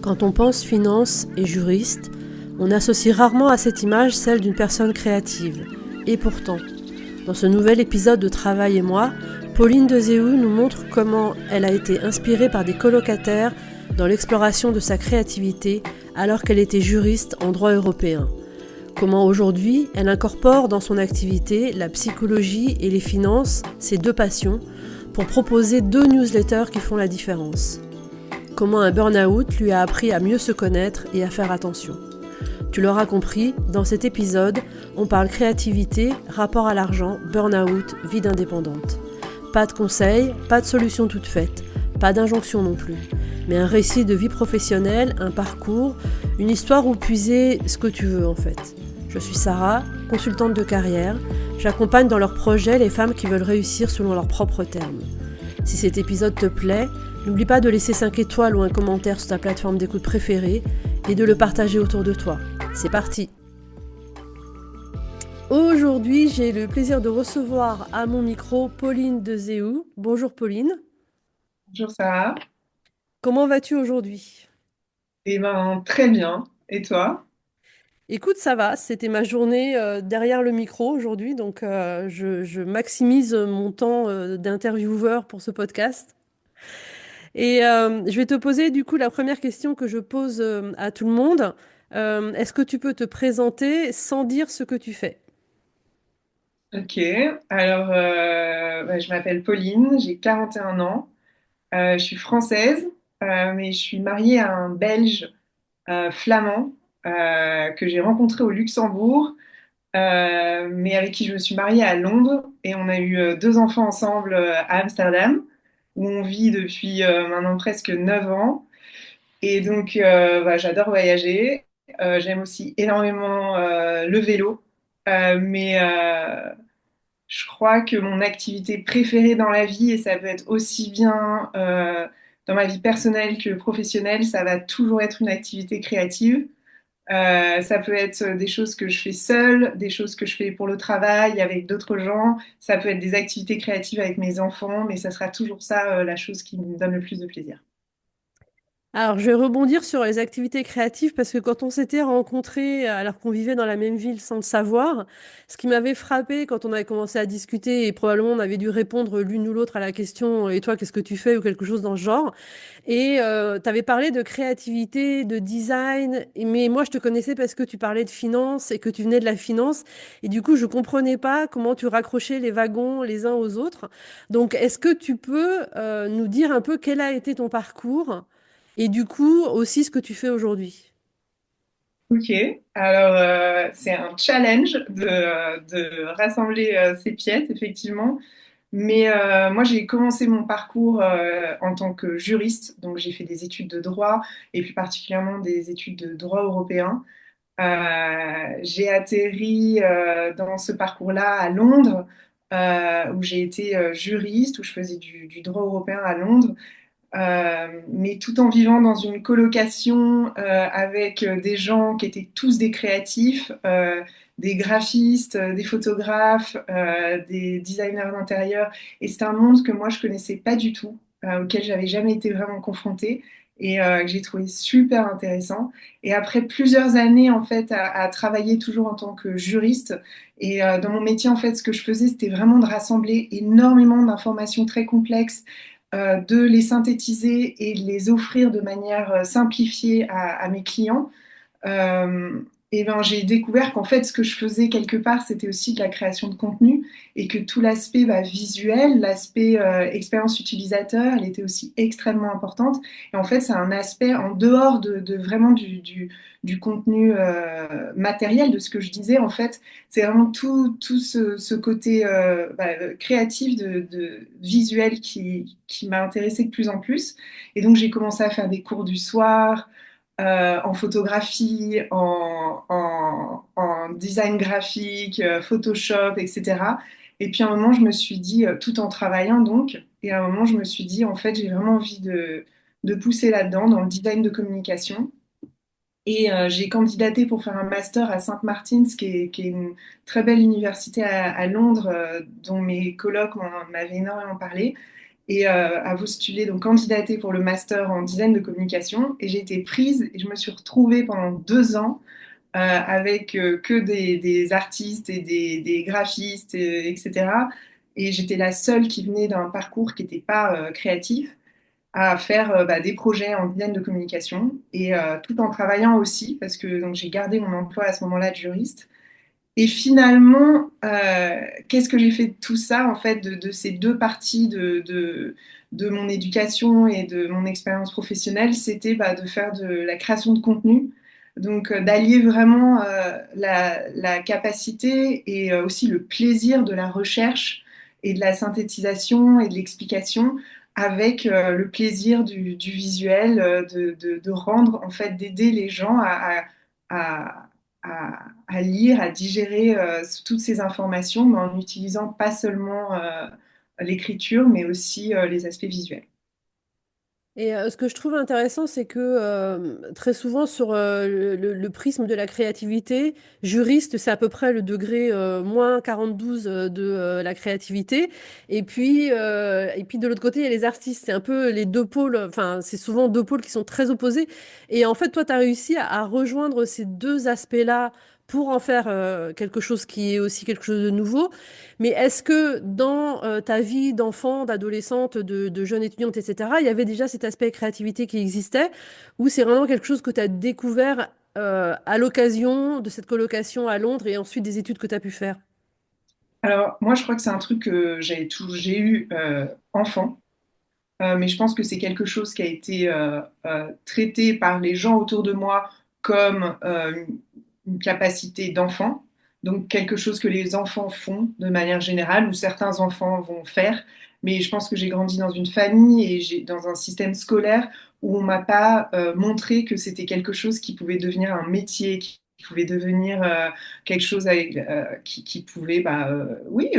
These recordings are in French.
Quand on pense finance et juriste, on associe rarement à cette image celle d'une personne créative. Et pourtant, dans ce nouvel épisode de Travail et moi, Pauline Dezéou nous montre comment elle a été inspirée par des colocataires dans l'exploration de sa créativité alors qu'elle était juriste en droit européen. Comment aujourd'hui, elle incorpore dans son activité la psychologie et les finances, ses deux passions, pour proposer 2 newsletters qui font la différence. Comment un burn-out lui a appris à mieux se connaître et à faire attention. Tu l'auras compris, dans cet épisode, on parle créativité, rapport à l'argent, burn-out, vie d'indépendante. Pas de conseils, pas de solutions toutes faites, pas d'injonction non plus, mais un récit de vie professionnelle, un parcours, une histoire où puiser ce que tu veux en fait. Je suis Sarah, consultante de carrière, j'accompagne dans leurs projets les femmes qui veulent réussir selon leurs propres termes. Si cet épisode te plaît, n'oublie pas de laisser 5 étoiles ou un commentaire sur ta plateforme d'écoute préférée et de le partager autour de toi. C'est parti! Aujourd'hui, j'ai le plaisir de recevoir à mon micro Pauline Dezéou. Bonjour Pauline. Bonjour Sarah. Comment vas-tu aujourd'hui? Eh ben, très bien. Et toi? Écoute, ça va, c'était ma journée derrière le micro aujourd'hui, donc je maximise mon temps d'intervieweur pour ce podcast. Et je vais te poser du coup la première question que je pose à tout le monde. Est-ce que tu peux te présenter sans dire ce que tu fais? Ok. Alors, je m'appelle Pauline, j'ai 41 ans. Je suis française, mais je suis mariée à un Belge flamand que j'ai rencontré au Luxembourg, mais avec qui je me suis mariée à Londres. Et on a eu 2 enfants ensemble à Amsterdam, où on vit depuis maintenant presque 9 ans. Et donc, j'adore voyager. J'aime aussi énormément le vélo. Mais je crois que mon activité préférée dans la vie, et ça peut être aussi bien dans ma vie personnelle que professionnelle, ça va toujours être une activité créative. Ça peut être des choses que je fais seule, des choses que je fais pour le travail avec d'autres gens. Ça peut être des activités créatives avec mes enfants, mais ça sera toujours ça la chose qui me donne le plus de plaisir. Alors, je vais rebondir sur les activités créatives parce que quand on s'était rencontrés alors qu'on vivait dans la même ville sans le savoir, ce qui m'avait frappé quand on avait commencé à discuter et probablement on avait dû répondre l'une ou l'autre à la question «Et toi, qu'est-ce que tu fais?» ou quelque chose dans ce genre. Et tu avais parlé de créativité, de design, mais moi je te connaissais parce que tu parlais de finance et que tu venais de la finance. Et du coup, je comprenais pas comment tu raccrochais les wagons les uns aux autres. Donc, est-ce que tu peux nous dire un peu quel a été ton parcours et du coup aussi ce que tu fais aujourd'hui? Ok, alors c'est un challenge de rassembler ces pièces, effectivement. Mais moi, j'ai commencé mon parcours en tant que juriste, donc j'ai fait des études de droit et plus particulièrement des études de droit européen. J'ai atterri dans ce parcours-là à Londres, où j'ai été juriste, où je faisais du droit européen à Londres. Mais tout en vivant dans une colocation avec des gens qui étaient tous des créatifs, des graphistes, des photographes, des designers d'intérieur. Et c'est un monde que moi je connaissais pas du tout, auquel j'avais jamais été vraiment confrontée et que j'ai trouvé super intéressant. Et après plusieurs années en fait à travailler toujours en tant que juriste et dans mon métier en fait ce que je faisais c'était vraiment de rassembler énormément d'informations très complexes, de les synthétiser et de les offrir de manière simplifiée à mes clients. Euh, et ben, j'ai découvert qu'en fait, ce que je faisais quelque part, c'était aussi de la création de contenu et que tout l'aspect visuel, l'aspect expérience utilisateur, elle était aussi extrêmement importante. Et en fait, c'est un aspect en dehors de vraiment du contenu matériel, de ce que je disais. En fait, c'est vraiment tout ce côté créatif de visuel qui m'a intéressée de plus en plus. Et donc, j'ai commencé à faire des cours du soir en photographie, en design graphique, Photoshop, etc. Et puis à un moment, je me suis dit, tout en travaillant donc, et à un moment, je me suis dit, en fait, j'ai vraiment envie de pousser là-dedans, dans le design de communication. Et j'ai candidaté pour faire un master à Saint Martin's, qui est une très belle université à Londres, dont mes colocs m'avaient énormément parlé. et à postuler, donc candidater pour le master en design de communication. Et j'ai été prise et je me suis retrouvée pendant 2 ans avec que des artistes et des graphistes, etc. Et j'étais la seule qui venait d'un parcours qui n'était pas créatif à faire des projets en design de communication et tout en travaillant aussi parce que donc j'ai gardé mon emploi à ce moment-là de juriste. Et finalement, qu'est-ce que j'ai fait de tout ça, en fait, de ces deux parties de mon éducation et de mon expérience professionnelle, c'était de faire de la création de contenu, donc d'allier vraiment la capacité et aussi le plaisir de la recherche et de la synthétisation et de l'explication avec le plaisir du visuel, de rendre, en fait, d'aider les gens à, à lire, à digérer toutes ces informations, mais en utilisant pas seulement l'écriture, mais aussi les aspects visuels. Et ce que je trouve intéressant, c'est que très souvent sur le prisme de la créativité, juriste, c'est à peu près le degré moins 42 de la créativité. Et puis de l'autre côté, il y a les artistes. C'est un peu les deux pôles, enfin, c'est souvent deux pôles qui sont très opposés. Et en fait, toi, tu as réussi à rejoindre ces deux aspects-là pour en faire quelque chose qui est aussi quelque chose de nouveau. Mais est-ce que dans ta vie d'enfant, d'adolescente, de jeune étudiante, etc., il y avait déjà cet aspect créativité qui existait, ou c'est vraiment quelque chose que tu as découvert à l'occasion de cette colocation à Londres et ensuite des études que tu as pu faire? Alors, moi, je crois que c'est un truc que j'ai eu enfant. Mais je pense que c'est quelque chose qui a été traité par les gens autour de moi comme une capacité d'enfant, donc quelque chose que les enfants font de manière générale, ou certains enfants vont faire. Mais je pense que j'ai grandi dans une famille et dans un système scolaire où on m'a pas montré que c'était quelque chose qui pouvait devenir un métier, qui pouvait devenir quelque chose qui pouvait, oui,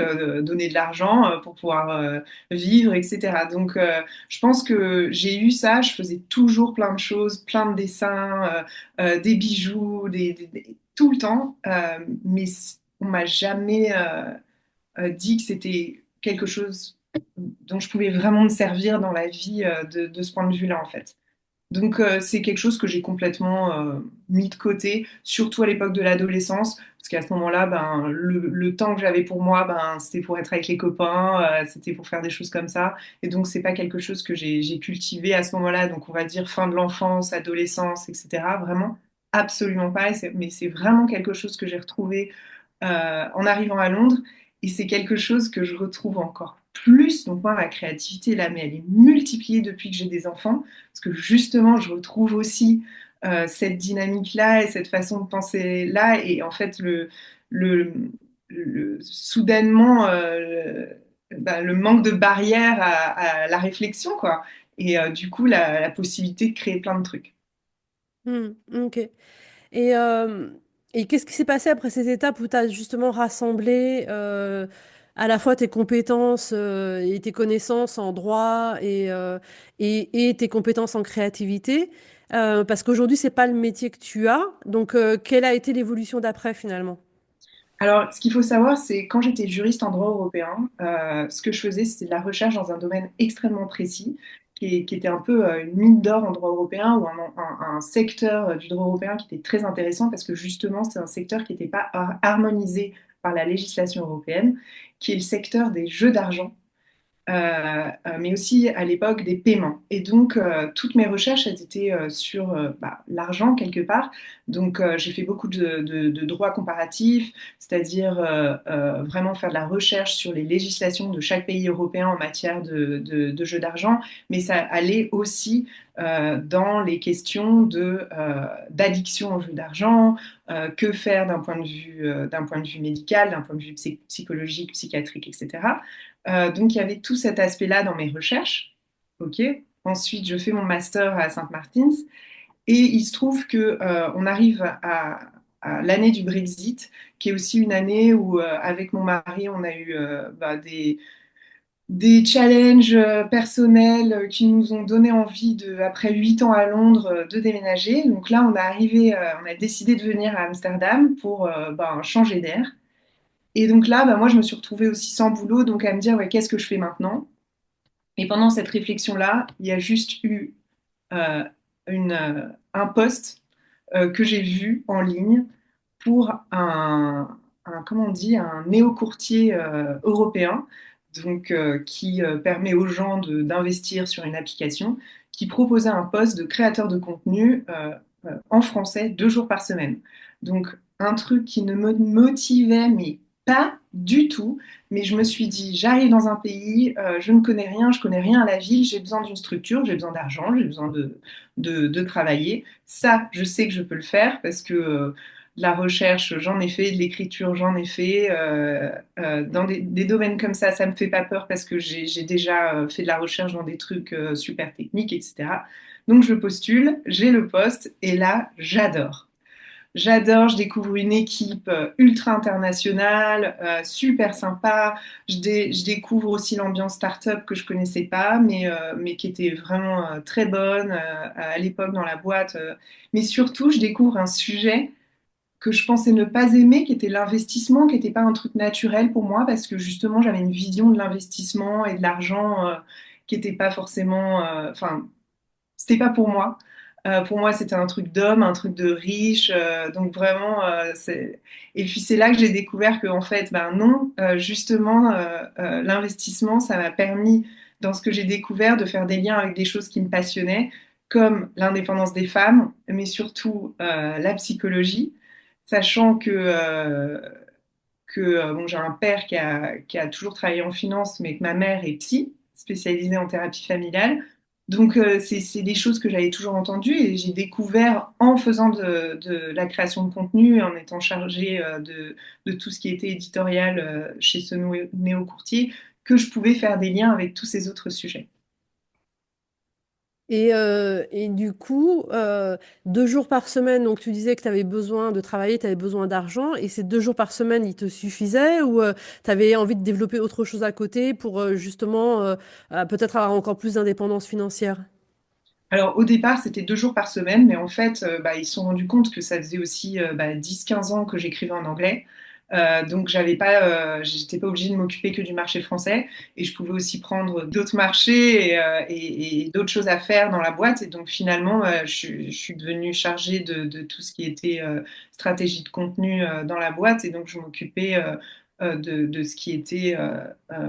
donner de l'argent pour pouvoir vivre, etc. Donc, je pense que j'ai eu ça. Je faisais toujours plein de choses, plein de dessins, des bijoux, tout le temps. Mais on m'a jamais dit que c'était quelque chose dont je pouvais vraiment me servir dans la vie de ce point de vue-là, en fait. Donc, c'est quelque chose que j'ai complètement mis de côté, surtout à l'époque de l'adolescence, parce qu'à ce moment-là, le temps que j'avais pour moi, c'était pour être avec les copains, c'était pour faire des choses comme ça. Et donc, c'est pas quelque chose que j'ai cultivé à ce moment-là, donc on va dire fin de l'enfance, adolescence, etc. Vraiment, absolument pas. Mais c'est vraiment quelque chose que j'ai retrouvé en arrivant à Londres. Et c'est quelque chose que je retrouve encore plus. Donc moi, ma créativité, là, mais elle est multipliée depuis que j'ai des enfants, parce que justement, je retrouve aussi cette dynamique-là et cette façon de penser-là. Et en fait, le, soudainement, le manque de barrière à la réflexion, quoi. Et du coup, la possibilité de créer plein de trucs. Hmm, ok. Et, euh, et qu'est-ce qui s'est passé après ces étapes où tu as justement rassemblé à la fois tes compétences et tes connaissances en droit et tes compétences en créativité? Parce qu'aujourd'hui, c'est pas le métier que tu as. Donc, quelle a été l'évolution d'après finalement? Alors, ce qu'il faut savoir, c'est quand j'étais juriste en droit européen, ce que je faisais, c'était de la recherche dans un domaine extrêmement précis, qui était un peu une mine d'or en droit européen ou un secteur du droit européen qui était très intéressant parce que justement, c'est un secteur qui n'était pas harmonisé par la législation européenne, qui est le secteur des jeux d'argent mais aussi à l'époque des paiements. Et donc, toutes mes recherches, elles étaient sur l'argent quelque part. Donc, j'ai fait beaucoup de droit comparatif, c'est-à-dire vraiment faire de la recherche sur les législations de chaque pays européen en matière de jeux d'argent, mais ça allait aussi dans les questions d'addiction aux jeux d'argent, que faire d'un point de vue médical, d'un point de vue psychologique, psychiatrique, etc. Donc, il y avait tout cet aspect-là dans mes recherches. OK. Ensuite, je fais mon master à Saint-Martin's et il se trouve que on arrive à l'année du Brexit, qui est aussi une année où, avec mon mari, on a eu des challenges personnels qui nous ont donné envie après 8 ans à Londres, de déménager. Donc là, on a décidé de venir à Amsterdam pour changer d'air. Et donc là, moi, je me suis retrouvée aussi sans boulot, donc à me dire, ouais, qu'est-ce que je fais maintenant? Et pendant cette réflexion-là, il y a juste eu euh, un post que j'ai vu en ligne pour comment on dit, un néo-courtier européen, donc qui permet aux gens d'investir sur une application, qui proposait un poste de créateur de contenu en français 2 jours par semaine. Donc un truc qui ne me motivait mais pas du tout. Mais je me suis dit, j'arrive dans un pays, je ne connais rien, je connais rien à la ville, j'ai besoin d'une structure, j'ai besoin d'argent, j'ai besoin de travailler. Ça, je sais que je peux le faire parce que de la recherche, j'en ai fait, de l'écriture, j'en ai fait. Dans des domaines comme ça me fait pas peur parce que j'ai déjà fait de la recherche dans des trucs super techniques, etc. Donc je postule, j'ai le poste et là, j'adore. J'adore, je découvre une équipe ultra internationale, super sympa. Je découvre aussi l'ambiance startup que je connaissais pas, mais qui était vraiment très bonne à l'époque dans la boîte. Mais surtout, je découvre un sujet que je pensais ne pas aimer, qui était l'investissement, qui n'était pas un truc naturel pour moi, parce que justement, j'avais une vision de l'investissement et de l'argent qui n'était pas forcément, enfin, c'était pas pour moi. Pour moi, c'était un truc d'homme, un truc de riche. Donc vraiment, c'est... Et puis c'est là que j'ai découvert que en fait, ben non, justement, l'investissement, ça m'a permis, dans ce que j'ai découvert, de faire des liens avec des choses qui me passionnaient, comme l'indépendance des femmes, mais surtout la psychologie, sachant que bon, j'ai un père qui a toujours travaillé en finance, mais que ma mère est psy, spécialisée en thérapie familiale. Donc, c'est des choses que j'avais toujours entendues et j'ai découvert en faisant de la création de contenu, en étant chargée de tout ce qui était éditorial chez ce néo-courtier, que je pouvais faire des liens avec tous ces autres sujets. Et du coup, 2 jours par semaine, donc tu disais que tu avais besoin de travailler, tu avais besoin d'argent, et ces 2 jours par semaine, ils te suffisaient ou tu avais envie de développer autre chose à côté pour justement peut-être avoir encore plus d'indépendance financière? Alors, au départ, c'était 2 jours par semaine, mais en fait, bah, ils se sont rendus compte que ça faisait aussi 10-15 ans que j'écrivais en anglais. Donc, j'étais pas obligée de m'occuper que du marché français et je pouvais aussi prendre d'autres marchés et d'autres choses à faire dans la boîte. Et donc, finalement, je suis devenue chargée de tout ce qui était stratégie de contenu dans la boîte. Et donc, je m'occupais de ce qui était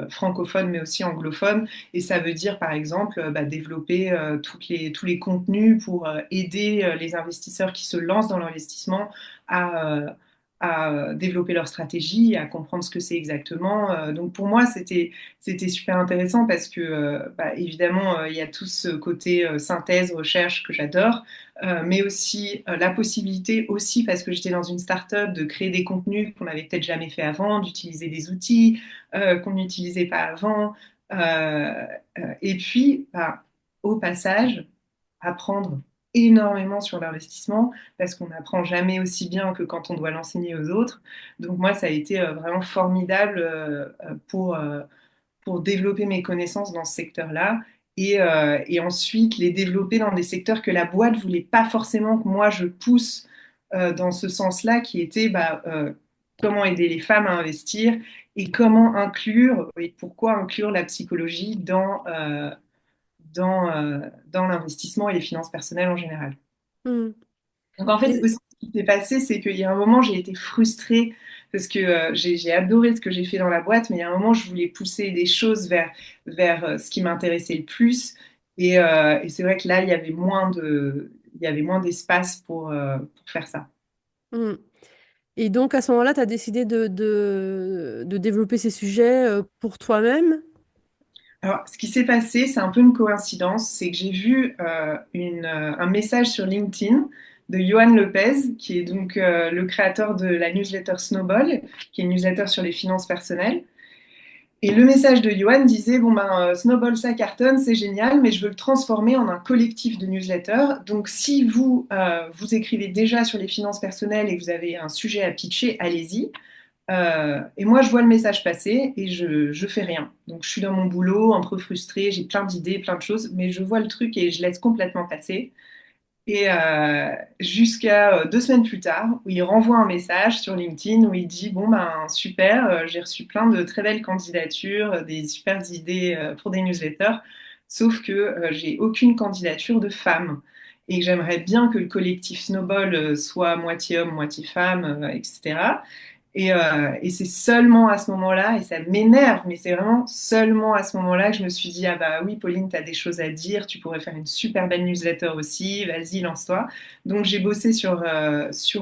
francophone, mais aussi anglophone. Et ça veut dire, par exemple, développer tous les contenus pour aider les investisseurs qui se lancent dans l'investissement à, à développer leur stratégie, à comprendre ce que c'est exactement. Donc pour moi, c'était super intéressant parce que, évidemment, il y a tout ce côté synthèse, recherche que j'adore, mais aussi la possibilité, aussi parce que j'étais dans une start-up, de créer des contenus qu'on n'avait peut-être jamais fait avant, d'utiliser des outils qu'on n'utilisait pas avant. Euh, et puis, au passage, apprendre énormément sur l'investissement parce qu'on n'apprend jamais aussi bien que quand on doit l'enseigner aux autres. Donc moi, ça a été vraiment formidable pour développer mes connaissances dans ce secteur-là et ensuite les développer dans des secteurs que la boîte voulait pas forcément que moi je pousse dans ce sens-là, qui était comment aider les femmes à investir et comment inclure et pourquoi inclure la psychologie dans l'investissement et les finances personnelles en général. Hmm. Donc en fait, Et- aussi, ce qui s'est passé, c'est qu'il y a un moment, j'ai été frustrée parce que j'ai adoré ce que j'ai fait dans la boîte, mais il y a un moment, je voulais pousser des choses vers ce qui m'intéressait le plus. Et c'est vrai que là, il y avait moins d'espace pour faire ça. hmm. Et donc à ce moment-là, tu as décidé de développer ces sujets pour toi-même? Alors, ce qui s'est passé, c'est un peu une coïncidence, c'est que j'ai vu un message sur LinkedIn de Johan Lopez, qui est donc le créateur de la newsletter Snowball, qui est une newsletter sur les finances personnelles. Et le message de Johan disait, bon ben, Snowball, ça cartonne, c'est génial, mais je veux le transformer en un collectif de newsletters. Donc, si vous, vous écrivez déjà sur les finances personnelles et que vous avez un sujet à pitcher, allez-y. Et moi, je vois le message passer et je fais rien. Donc, je suis dans mon boulot, un peu frustrée, j'ai plein d'idées, plein de choses, mais je vois le truc et je laisse complètement passer. Et jusqu'à 2 semaines plus tard, où il renvoie un message sur LinkedIn où il dit, bon ben super, j'ai reçu plein de très belles candidatures, des super idées pour des newsletters, sauf que j'ai aucune candidature de femme et que j'aimerais bien que le collectif Snowball soit moitié homme, moitié femme, etc. Et c'est seulement à ce moment-là, et ça m'énerve, mais c'est vraiment seulement à ce moment-là que je me suis dit, ah bah oui, Pauline, tu as des choses à dire, tu pourrais faire une super belle newsletter aussi, vas-y, lance-toi. Donc j'ai bossé sur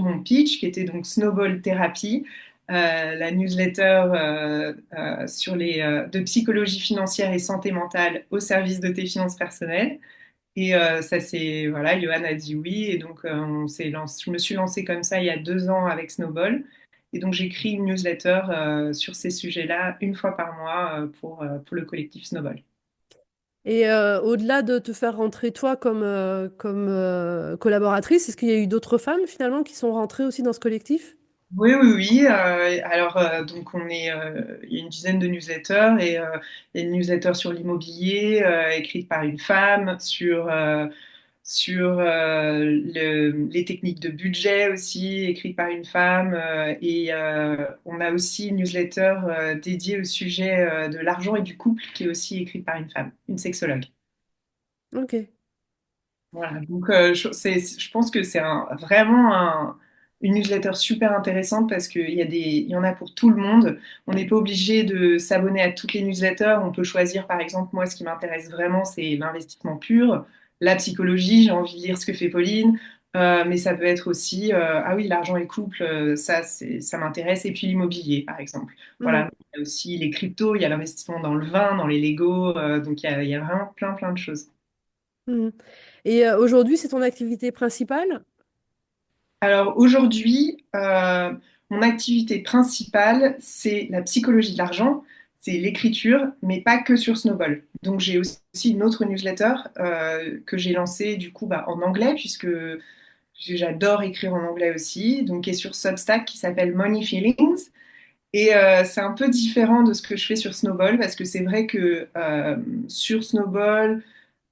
mon pitch, qui était donc Snowball Therapy, la newsletter de psychologie financière et santé mentale au service de tes finances personnelles. Et ça c'est voilà, Johan a dit oui et donc je me suis lancée comme ça il y a 2 ans avec Snowball et donc j'écris une newsletter sur ces sujets-là une fois par mois pour le collectif Snowball. Et au-delà de te faire rentrer toi comme collaboratrice, est-ce qu'il y a eu d'autres femmes finalement qui sont rentrées aussi dans ce collectif? Oui, oui, oui. Alors, donc, il y a une dizaine de newsletters et il y a une newsletter sur l'immobilier écrite par une femme, sur les techniques de budget aussi, écrite par une femme. Et on a aussi une newsletter dédiée au sujet de l'argent et du couple qui est aussi écrite par une femme, une sexologue. Ok. Voilà, donc je pense que c'est vraiment une newsletter super intéressante parce il y en a pour tout le monde. On n'est pas obligé de s'abonner à toutes les newsletters. On peut choisir, par exemple, moi, ce qui m'intéresse vraiment, c'est l'investissement pur, la psychologie. J'ai envie de lire ce que fait Pauline, mais ça peut être aussi, ah oui, l'argent et le couple, ça m'intéresse. Et puis l'immobilier, par exemple. Mhm. Voilà, il y a aussi les cryptos, il y a l'investissement dans le vin, dans les Legos, donc il y a vraiment plein, plein de choses. Mhm. Et aujourd'hui, c'est ton activité principale? Alors aujourd'hui, mon activité principale, c'est la psychologie de l'argent, c'est l'écriture, mais pas que sur Snowball. Donc j'ai aussi une autre newsletter que j'ai lancée du coup en anglais, puisque j'adore écrire en anglais aussi, donc qui est sur Substack qui s'appelle Money Feelings. Et c'est un peu différent de ce que je fais sur Snowball, parce que c'est vrai que sur Snowball,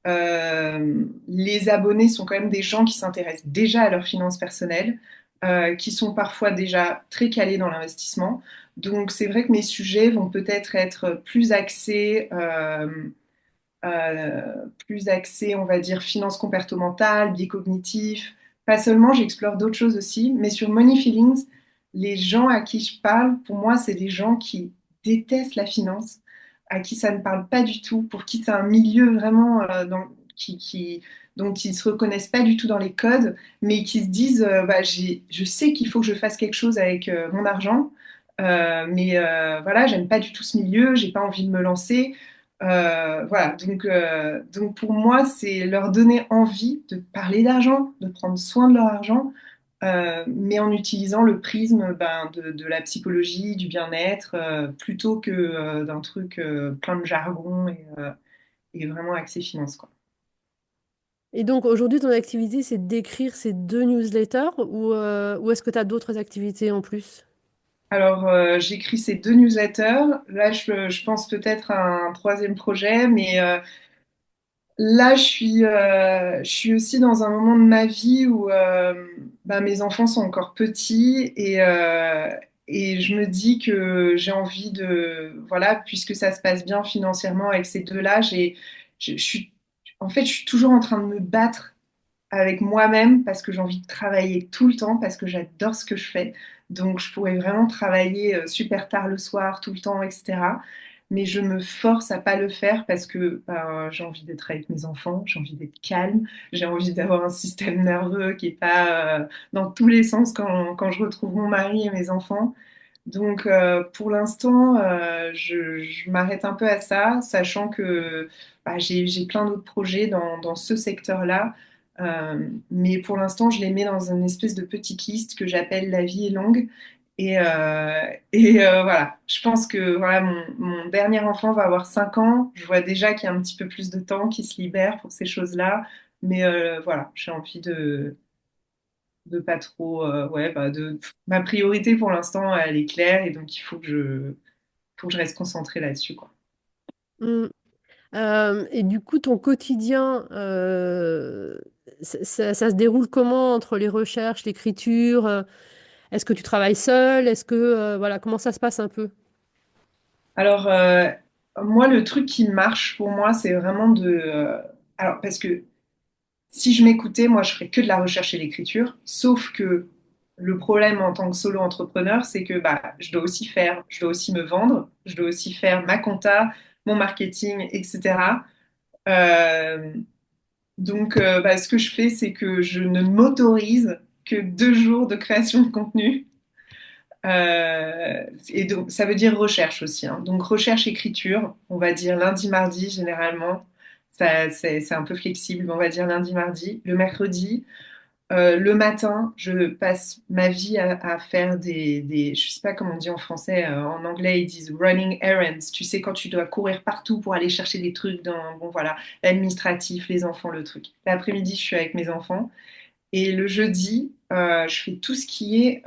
les abonnés sont quand même des gens qui s'intéressent déjà à leurs finances personnelles, qui sont parfois déjà très calés dans l'investissement. Donc c'est vrai que mes sujets vont peut-être être plus axés, on va dire, finances comportementales, biais cognitifs. Pas seulement, j'explore d'autres choses aussi, mais sur Money Feelings, les gens à qui je parle, pour moi, c'est des gens qui détestent la finance, à qui ça ne parle pas du tout, pour qui c'est un milieu vraiment dont ils ne se reconnaissent pas du tout dans les codes, mais qui se disent, bah, je sais qu'il faut que je fasse quelque chose avec mon argent, mais voilà, j'aime pas du tout ce milieu, j'ai pas envie de me lancer. Voilà, donc pour moi, c'est leur donner envie de parler d'argent, de prendre soin de leur argent, mais en utilisant le prisme de la psychologie, du bien-être, plutôt que d'un truc plein de jargon et vraiment axé finance, quoi. Et donc aujourd'hui, ton activité, c'est d'écrire ces deux newsletters ou est-ce que tu as d'autres activités en plus? Alors, j'écris ces 2 newsletters. Là, je pense peut-être à un troisième projet, mais là, je suis aussi dans un moment de ma vie où mes enfants sont encore petits et je me dis que j'ai envie voilà, puisque ça se passe bien financièrement avec ces deux-là, en fait, je suis toujours en train de me battre avec moi-même parce que j'ai envie de travailler tout le temps, parce que j'adore ce que je fais. Donc, je pourrais vraiment travailler super tard le soir, tout le temps, etc. Mais je me force à pas le faire parce que j'ai envie d'être avec mes enfants, j'ai envie d'être calme, j'ai envie d'avoir un système nerveux qui est pas dans tous les sens quand je retrouve mon mari et mes enfants. Donc, pour l'instant, je m'arrête un peu à ça, sachant que j'ai plein d'autres projets dans ce secteur-là. Mais pour l'instant, je les mets dans une espèce de petite liste que j'appelle La vie est longue. Voilà, je pense que voilà, mon dernier enfant va avoir 5 ans. Je vois déjà qu'il y a un petit peu plus de temps qui se libère pour ces choses-là. Mais voilà, j'ai envie de pas trop. Ouais, ma priorité pour l'instant, elle est claire et donc il faut que je reste concentrée là-dessus, quoi. Mm. Et du coup, ton quotidien, ça se déroule comment entre les recherches, l'écriture? Est-ce que tu travailles seul? Est-ce que, voilà, comment ça se passe un peu? Alors, moi, le truc qui marche pour moi, c'est vraiment alors, parce que si je m'écoutais, moi, je ferais que de la recherche et l'écriture. Sauf que le problème en tant que solo-entrepreneur, c'est que bah, je dois aussi me vendre, je dois aussi faire ma compta, mon marketing, etc. Euh, donc, ce que je fais, c'est que je ne m'autorise que 2 jours de création de contenu. Et donc, ça veut dire recherche aussi, hein. Donc, recherche-écriture, on va dire lundi, mardi, généralement. C'est un peu flexible, mais on va dire lundi, mardi. Le mercredi, le matin, je passe ma vie à faire je sais pas comment on dit en français, en anglais, ils disent running errands. Tu sais, quand tu dois courir partout pour aller chercher des trucs bon voilà, l'administratif, les enfants, le truc. L'après-midi, je suis avec mes enfants. Et le jeudi, je fais tout ce qui est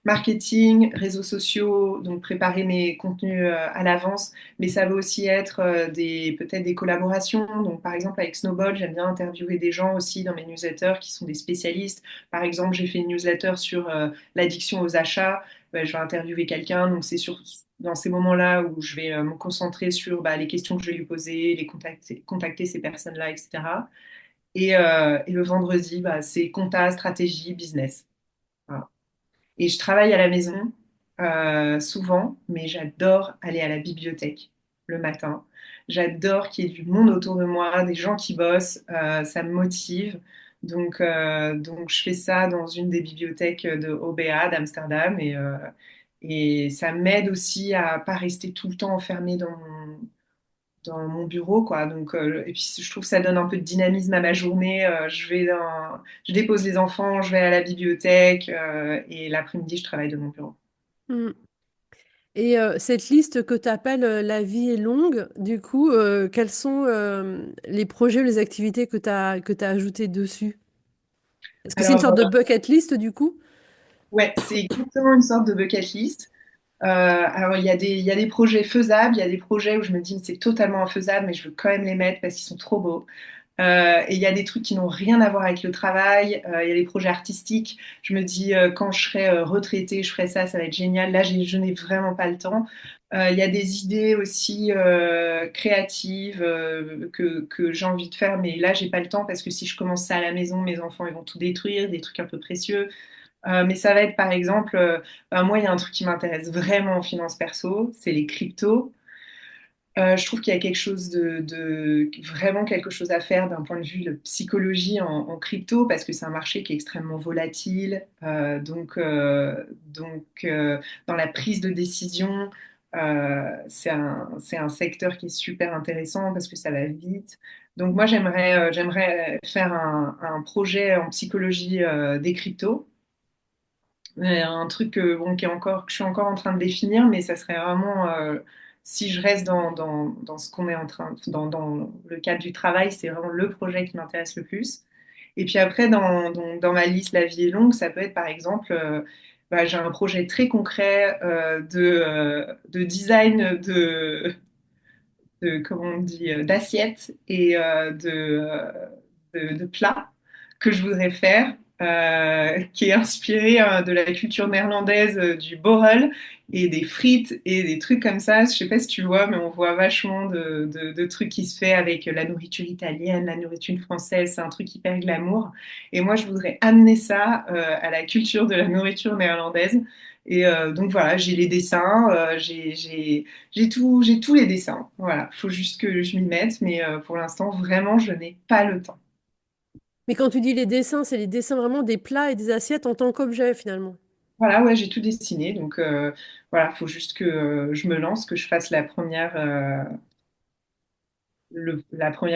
marketing, réseaux sociaux, donc préparer mes contenus à l'avance, mais ça va aussi être peut-être des collaborations. Donc par exemple avec Snowball, j'aime bien interviewer des gens aussi dans mes newsletters qui sont des spécialistes. Par exemple, j'ai fait une newsletter sur l'addiction aux achats. Ben, je vais interviewer quelqu'un, donc c'est dans ces moments-là où je vais me concentrer sur bah, les questions que je vais lui poser, les contacter ces personnes-là, etc. Et le vendredi, bah, c'est compta, stratégie, business. Voilà. Et je travaille à la maison souvent, mais j'adore aller à la bibliothèque le matin. J'adore qu'il y ait du monde autour de moi, des gens qui bossent. Ça me motive. Donc, je fais ça dans une des bibliothèques de OBA d'Amsterdam et ça m'aide aussi à pas rester tout le temps enfermée dans mon bureau, quoi. Et puis je trouve que ça donne un peu de dynamisme à ma journée. Je dépose les enfants, je vais à la bibliothèque et l'après-midi, je travaille de mon bureau. Hmm. Et cette liste que tu appelles La vie est longue, du coup, quels sont les projets, les activités que tu ajoutées dessus? Est-ce que c'est une Alors, sorte de bucket list, du coup? ouais, c'est exactement une sorte de bucket list. Alors, il y a des projets faisables, il y a des projets où je me dis, c'est totalement infaisable, mais je veux quand même les mettre parce qu'ils sont trop beaux. Et il y a des trucs qui n'ont rien à voir avec le travail. Il y a des projets artistiques. Je me dis, quand je serai retraitée, je ferai ça, ça va être génial. Là, je n'ai vraiment pas le temps. Il y a des idées aussi créatives que j'ai envie de faire, mais là, j'ai pas le temps parce que si je commence ça à la maison, mes enfants ils vont tout détruire, des trucs un peu précieux. Mais ça va être par exemple, moi, il y a un truc qui m'intéresse vraiment en finance perso, c'est les cryptos. Je trouve qu'il y a quelque chose vraiment quelque chose à faire d'un point de vue de psychologie en crypto parce que c'est un marché qui est extrêmement volatile. Dans la prise de décision, c'est un secteur qui est super intéressant parce que ça va vite. Donc moi, j'aimerais faire un projet en psychologie des cryptos. Un truc bon, que je suis encore en train de définir, mais ça serait vraiment, si je reste dans ce qu'on est en train, dans le cadre du travail, c'est vraiment le projet qui m'intéresse le plus. Et puis après, dans ma liste La vie est longue, ça peut être par exemple, bah, j'ai un projet très concret de design comment on dit, d'assiettes et de plats que je voudrais faire, qui est inspiré de la culture néerlandaise, du borrel et des frites et des trucs comme ça. Je sais pas si tu vois, mais on voit vachement de trucs qui se fait avec la nourriture italienne, la nourriture française. C'est un truc hyper glamour. Et moi, je voudrais amener ça à la culture de la nourriture néerlandaise. Donc voilà, j'ai les dessins, j'ai tous les dessins. Voilà, faut juste que je m'y mette, mais pour l'instant, vraiment, je n'ai pas le temps. Mais quand tu dis les dessins, c'est les dessins vraiment des plats et des assiettes en tant qu'objet, finalement. Voilà, ouais, j'ai tout dessiné, donc voilà, faut juste que je me lance, que je fasse la première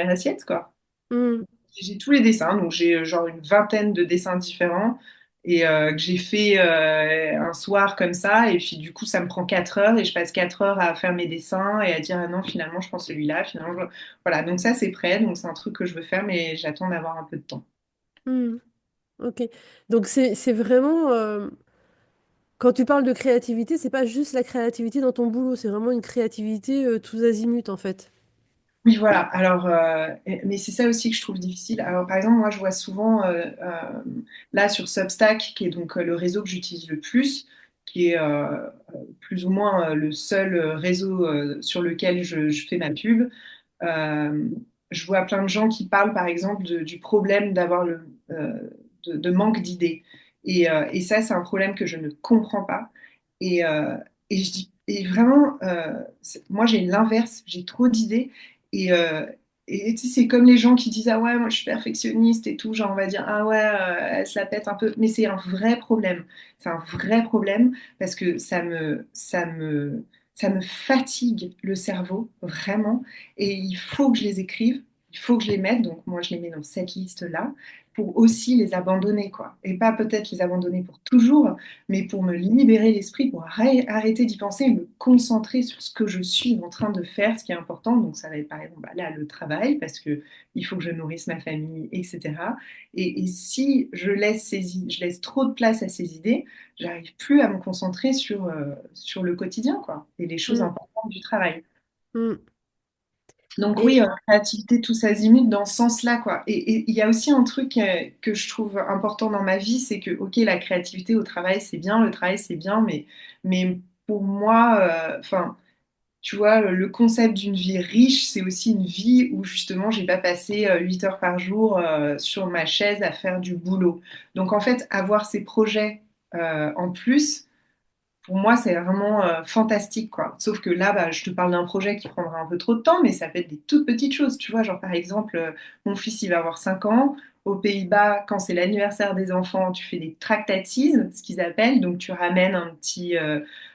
assiette, quoi. Hmm. J'ai tous les dessins, donc j'ai genre une vingtaine de dessins différents et que j'ai fait un soir comme ça, et puis du coup, ça me prend 4 heures et je passe 4 heures à faire mes dessins et à dire ah non, finalement, je prends celui-là, finalement, voilà, donc ça, c'est prêt, donc c'est un truc que je veux faire, mais j'attends d'avoir un peu de temps. Hmm. Ok. Donc c'est vraiment quand tu parles de créativité, c'est pas juste la créativité dans ton boulot, c'est vraiment une créativité tous azimuts en fait. Oui, voilà. Alors, mais c'est ça aussi que je trouve difficile. Alors, par exemple, moi, je vois souvent là sur Substack, qui est donc le réseau que j'utilise le plus, qui est plus ou moins le seul réseau sur lequel je fais ma pub. Euh, je vois plein de gens qui parlent, par exemple, du problème d'avoir de manque d'idées. Et ça, c'est un problème que je ne comprends pas. Et, et je dis, et vraiment, moi, j'ai l'inverse. J'ai trop d'idées. Et, euh, et tu sais, c'est comme les gens qui disent, ah ouais, moi, je suis perfectionniste et tout. Genre, on va dire, ah ouais, elle se la pète un peu. Mais c'est un vrai problème. C'est un vrai problème parce que ça me fatigue le cerveau, vraiment. Et il faut que je les écrive, il faut que je les mette. Donc moi, je les mets dans cette liste-là pour aussi les abandonner, quoi. Et pas peut-être les abandonner pour toujours, mais pour me libérer l'esprit, pour arrêter d'y penser et me concentrer sur ce que je suis en train de faire, ce qui est important. Donc ça va être par exemple bah, là le travail, parce que il faut que je nourrisse ma famille, etc. Et si je laisse trop de place à ces idées, j'arrive plus à me concentrer sur le quotidien, quoi, et les choses Mm, importantes du travail. mm. Donc Et oui, créativité tous azimuts dans ce sens-là, quoi. Et il y a aussi un truc que je trouve important dans ma vie, c'est que, ok, la créativité au travail, c'est bien, le travail, c'est bien, mais pour moi, enfin, tu vois, le concept d'une vie riche, c'est aussi une vie où justement, j'ai pas passé 8 heures par jour sur ma chaise à faire du boulot. Donc en fait, avoir ces projets en plus, pour moi, c'est vraiment fantastique, quoi. Sauf que là, bah, je te parle d'un projet qui prendra un peu trop de temps, mais ça peut être des toutes petites choses, tu vois. Genre, par exemple, mon fils, il va avoir 5 ans. Aux Pays-Bas, quand c'est l'anniversaire des enfants, tu fais des tractaties, ce qu'ils appellent. Donc, tu ramènes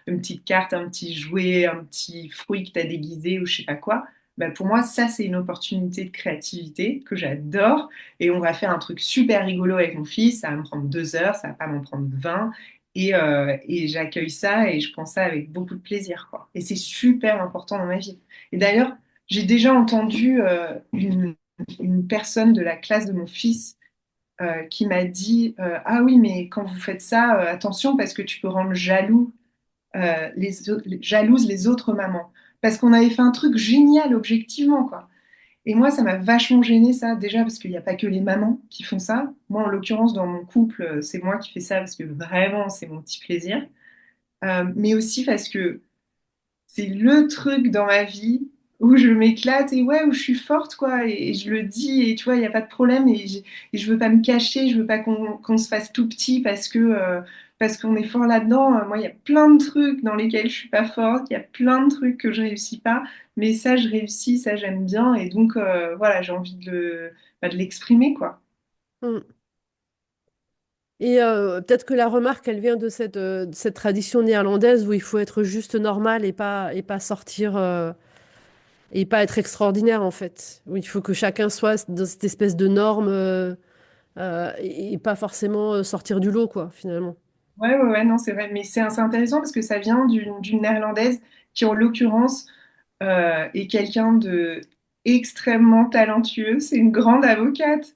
une petite carte, un petit jouet, un petit fruit que tu as déguisé ou je sais pas quoi. Bah, pour moi, ça, c'est une opportunité de créativité que j'adore. Et on va faire un truc super rigolo avec mon fils. Ça va me prendre 2 heures, ça va pas m'en prendre 20. Et j'accueille ça et je prends ça avec beaucoup de plaisir, quoi. Et c'est super important dans ma vie. Et d'ailleurs, j'ai déjà entendu une personne de la classe de mon fils qui m'a dit ah oui, mais quand vous faites ça, attention parce que tu peux rendre jalouse les autres mamans. Parce qu'on avait fait un truc génial objectivement, quoi. Et moi, ça m'a vachement gênée, ça, déjà parce qu'il n'y a pas que les mamans qui font ça. Moi, en l'occurrence, dans mon couple, c'est moi qui fais ça parce que vraiment, c'est mon petit plaisir. Mais aussi parce que c'est le truc dans ma vie où je m'éclate et ouais, où je suis forte, quoi. Et je le dis, et tu vois, il n'y a pas de problème. Et je veux pas me cacher, je veux pas qu'on se fasse tout petit parce qu'on est fort là-dedans. Moi, il y a plein de trucs dans lesquels je suis pas forte, il y a plein de trucs que je réussis pas, mais ça, je réussis, ça, j'aime bien. Et donc, voilà, j'ai envie bah, de l'exprimer, quoi. mm. Et peut-être que la remarque, elle vient de cette tradition néerlandaise où il faut être juste normal et pas sortir et pas être extraordinaire en fait. Où il faut que chacun soit dans cette espèce de norme et pas forcément sortir du lot, quoi, finalement. Ouais, non, c'est vrai. Mais c'est intéressant parce que ça vient d'une néerlandaise qui, en l'occurrence, est quelqu'un de extrêmement talentueux. C'est une grande avocate.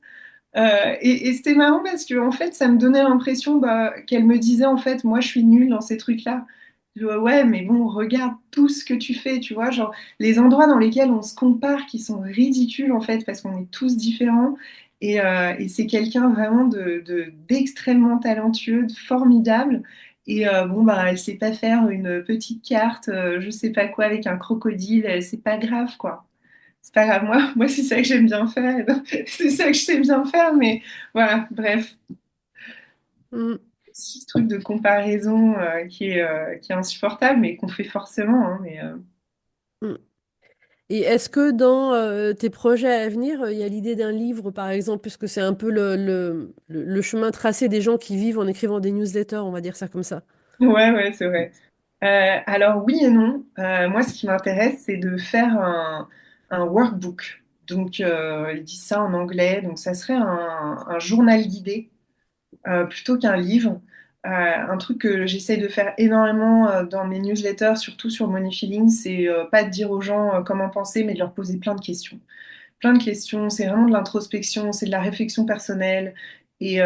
Et c'était marrant parce que en fait, ça me donnait l'impression bah, qu'elle me disait en fait, moi, je suis nulle dans ces trucs-là. Je dis, ouais, mais bon, regarde tout ce que tu fais, tu vois, genre les endroits dans lesquels on se compare qui sont ridicules en fait parce qu'on est tous différents. Et c'est quelqu'un vraiment d'extrêmement talentueux, de formidable. Et bon, bah, elle sait pas faire une petite carte, je sais pas quoi, avec un crocodile, c'est pas grave, quoi. C'est pas grave, moi c'est ça que j'aime bien faire. C'est ça que je sais bien faire, mais voilà, bref. Mm, Ce truc de comparaison qui est insupportable, mais qu'on fait forcément. Hein, mm. Et est-ce que dans tes projets à venir, il y a l'idée d'un livre, par exemple, puisque c'est un peu le chemin tracé des gens qui vivent en écrivant des newsletters, on va dire ça comme ça. ouais, c'est vrai. Alors oui et non. Moi, ce qui m'intéresse, c'est de faire un workbook. Donc, ils disent ça en anglais. Donc, ça serait un journal guidé plutôt qu'un livre. Un truc que j'essaye de faire énormément dans mes newsletters, surtout sur Money Feeling, c'est pas de dire aux gens comment penser, mais de leur poser plein de questions. Plein de questions, c'est vraiment de l'introspection, c'est de la réflexion personnelle. Et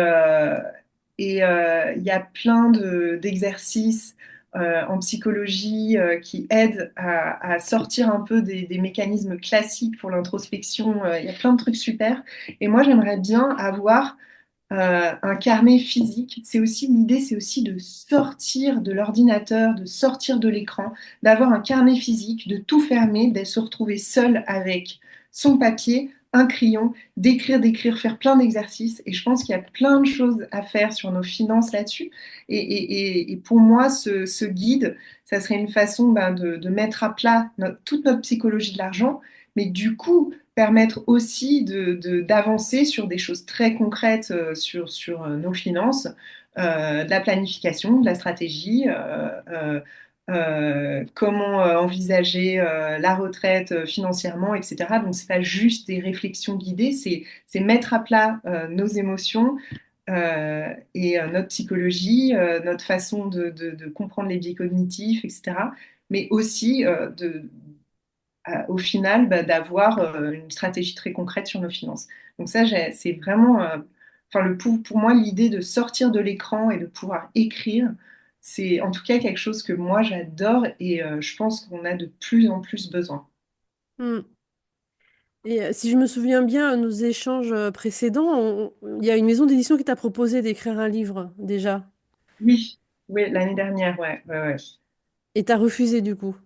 il y a plein d'exercices en psychologie qui aident à sortir un peu des mécanismes classiques pour l'introspection. Il y a plein de trucs super. Et moi, j'aimerais bien avoir un carnet physique. C'est aussi l'idée, c'est aussi de sortir de l'ordinateur, de sortir de l'écran, d'avoir un carnet physique, de tout fermer, de se retrouver seul avec son papier, un crayon, d'écrire, faire plein d'exercices. Et je pense qu'il y a plein de choses à faire sur nos finances là-dessus. Et pour moi, ce guide, ça serait une façon ben, de mettre à plat toute notre psychologie de l'argent, mais du coup, permettre aussi d'avancer sur des choses très concrètes sur nos finances, de la planification, de la stratégie, comment envisager la retraite financièrement, etc. Donc, c'est pas juste des réflexions guidées, c'est mettre à plat nos émotions et notre psychologie, notre façon de comprendre les biais cognitifs, etc. Mais aussi au final bah, d'avoir une stratégie très concrète sur nos finances. Donc ça, c'est vraiment, enfin pour moi, l'idée de sortir de l'écran et de pouvoir écrire, c'est en tout cas quelque chose que moi j'adore et je pense qu'on a de plus en plus besoin. Hmm. Et si je me souviens bien, à nos échanges précédents, il y a une maison d'édition qui t'a proposé d'écrire un livre déjà. Oui, oui, l'année dernière, ouais, ouais, ouais. Et t'as refusé du coup.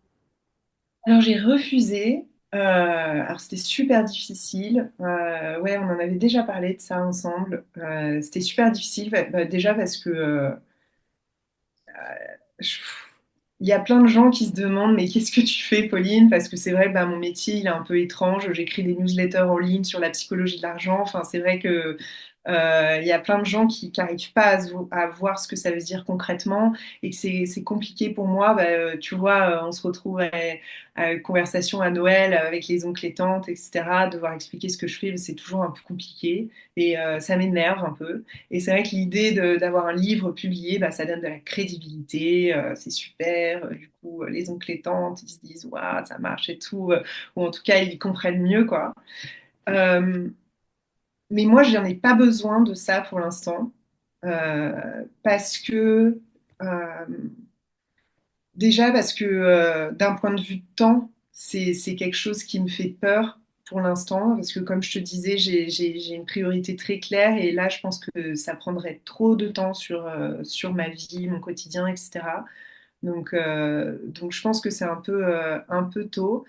Alors j'ai refusé. Alors c'était super difficile. Ouais, on en avait déjà parlé de ça ensemble. C'était super difficile, bah, déjà parce que je- il y a plein de gens qui se demandent, mais qu'est-ce que tu fais, Pauline? Parce que c'est vrai, bah, mon métier, il est un peu étrange. J'écris des newsletters en ligne sur la psychologie de l'argent. Enfin, c'est vrai que il y a plein de gens qui n'arrivent pas à voir ce que ça veut dire concrètement et que c'est compliqué pour moi. Bah, tu vois, on se retrouve à une conversation à Noël avec les oncles et tantes, etc. Devoir expliquer ce que je fais, c'est toujours un peu compliqué et ça m'énerve un peu. Et c'est vrai que l'idée d'avoir un livre publié, bah, ça donne de la crédibilité, c'est super. Du coup, les oncles et tantes, ils se disent, waouh, ça marche et tout. Ou en tout cas, ils comprennent mieux, quoi. Euh, mais moi, je n'en ai pas besoin de ça pour l'instant. Parce que, euh, déjà, parce que d'un point de vue de temps, c'est quelque chose qui me fait peur pour l'instant, parce que comme je te disais, j'ai une priorité très claire et là, je pense que ça prendrait trop de temps sur ma vie, mon quotidien, etc. Donc je pense que c'est un peu tôt.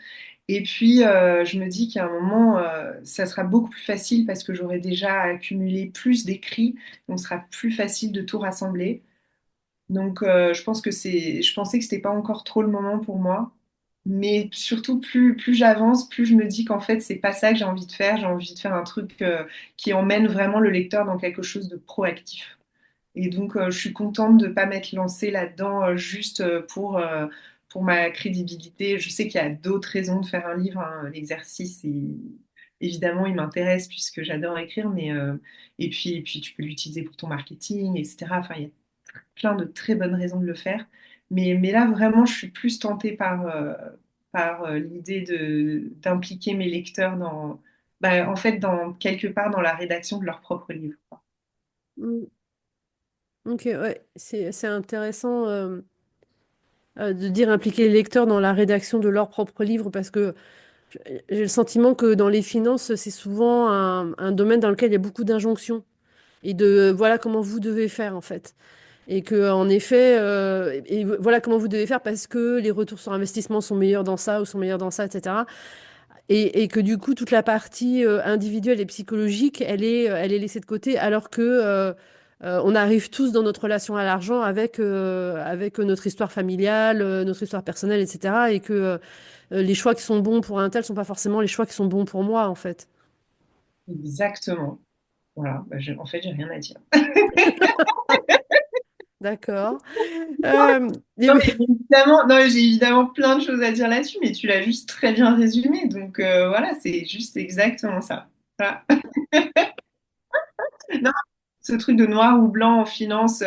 Et puis, je me dis qu'à un moment, ça sera beaucoup plus facile parce que j'aurai déjà accumulé plus d'écrits, donc ce sera plus facile de tout rassembler. Donc, je pensais que c'était pas encore trop le moment pour moi. Mais surtout, plus j'avance, plus je me dis qu'en fait, c'est pas ça que j'ai envie de faire. J'ai envie de faire un truc qui emmène vraiment le lecteur dans quelque chose de proactif. Et donc, je suis contente de ne pas m'être lancée là-dedans juste pour ma crédibilité. Je sais qu'il y a d'autres raisons de faire un livre, hein. L'exercice, évidemment, il m'intéresse puisque j'adore écrire, et puis tu peux l'utiliser pour ton marketing, etc. Enfin, il y a plein de très bonnes raisons de le faire. Mais là, vraiment, je suis plus tentée par l'idée d'impliquer mes lecteurs bah, en fait, quelque part dans la rédaction de leur propre livre, quoi. Hmm. Ok, ouais, c'est intéressant de dire impliquer les lecteurs dans la rédaction de leur propre livre parce que j'ai le sentiment que dans les finances, c'est souvent un domaine dans lequel il y a beaucoup d'injonctions et de voilà comment vous devez faire en fait. Et que en effet, et voilà comment vous devez faire parce que les retours sur investissement sont meilleurs dans ça ou sont meilleurs dans ça, etc. Et que du coup, toute la partie individuelle et psychologique, elle est laissée de côté, alors que on arrive tous dans notre relation à l'argent avec notre histoire familiale, notre histoire personnelle, etc. Et que les choix qui sont bons pour un tel sont pas forcément les choix qui sont bons pour moi, en fait. Exactement. Voilà, bah, en fait, j'ai rien à dire. D'accord. Euh, et Non, oui. mais évidemment, non, j'ai évidemment plein de choses à dire là-dessus, mais tu l'as juste très bien résumé. Donc voilà, c'est juste exactement ça. Voilà. Non, ce truc de noir ou blanc en finance,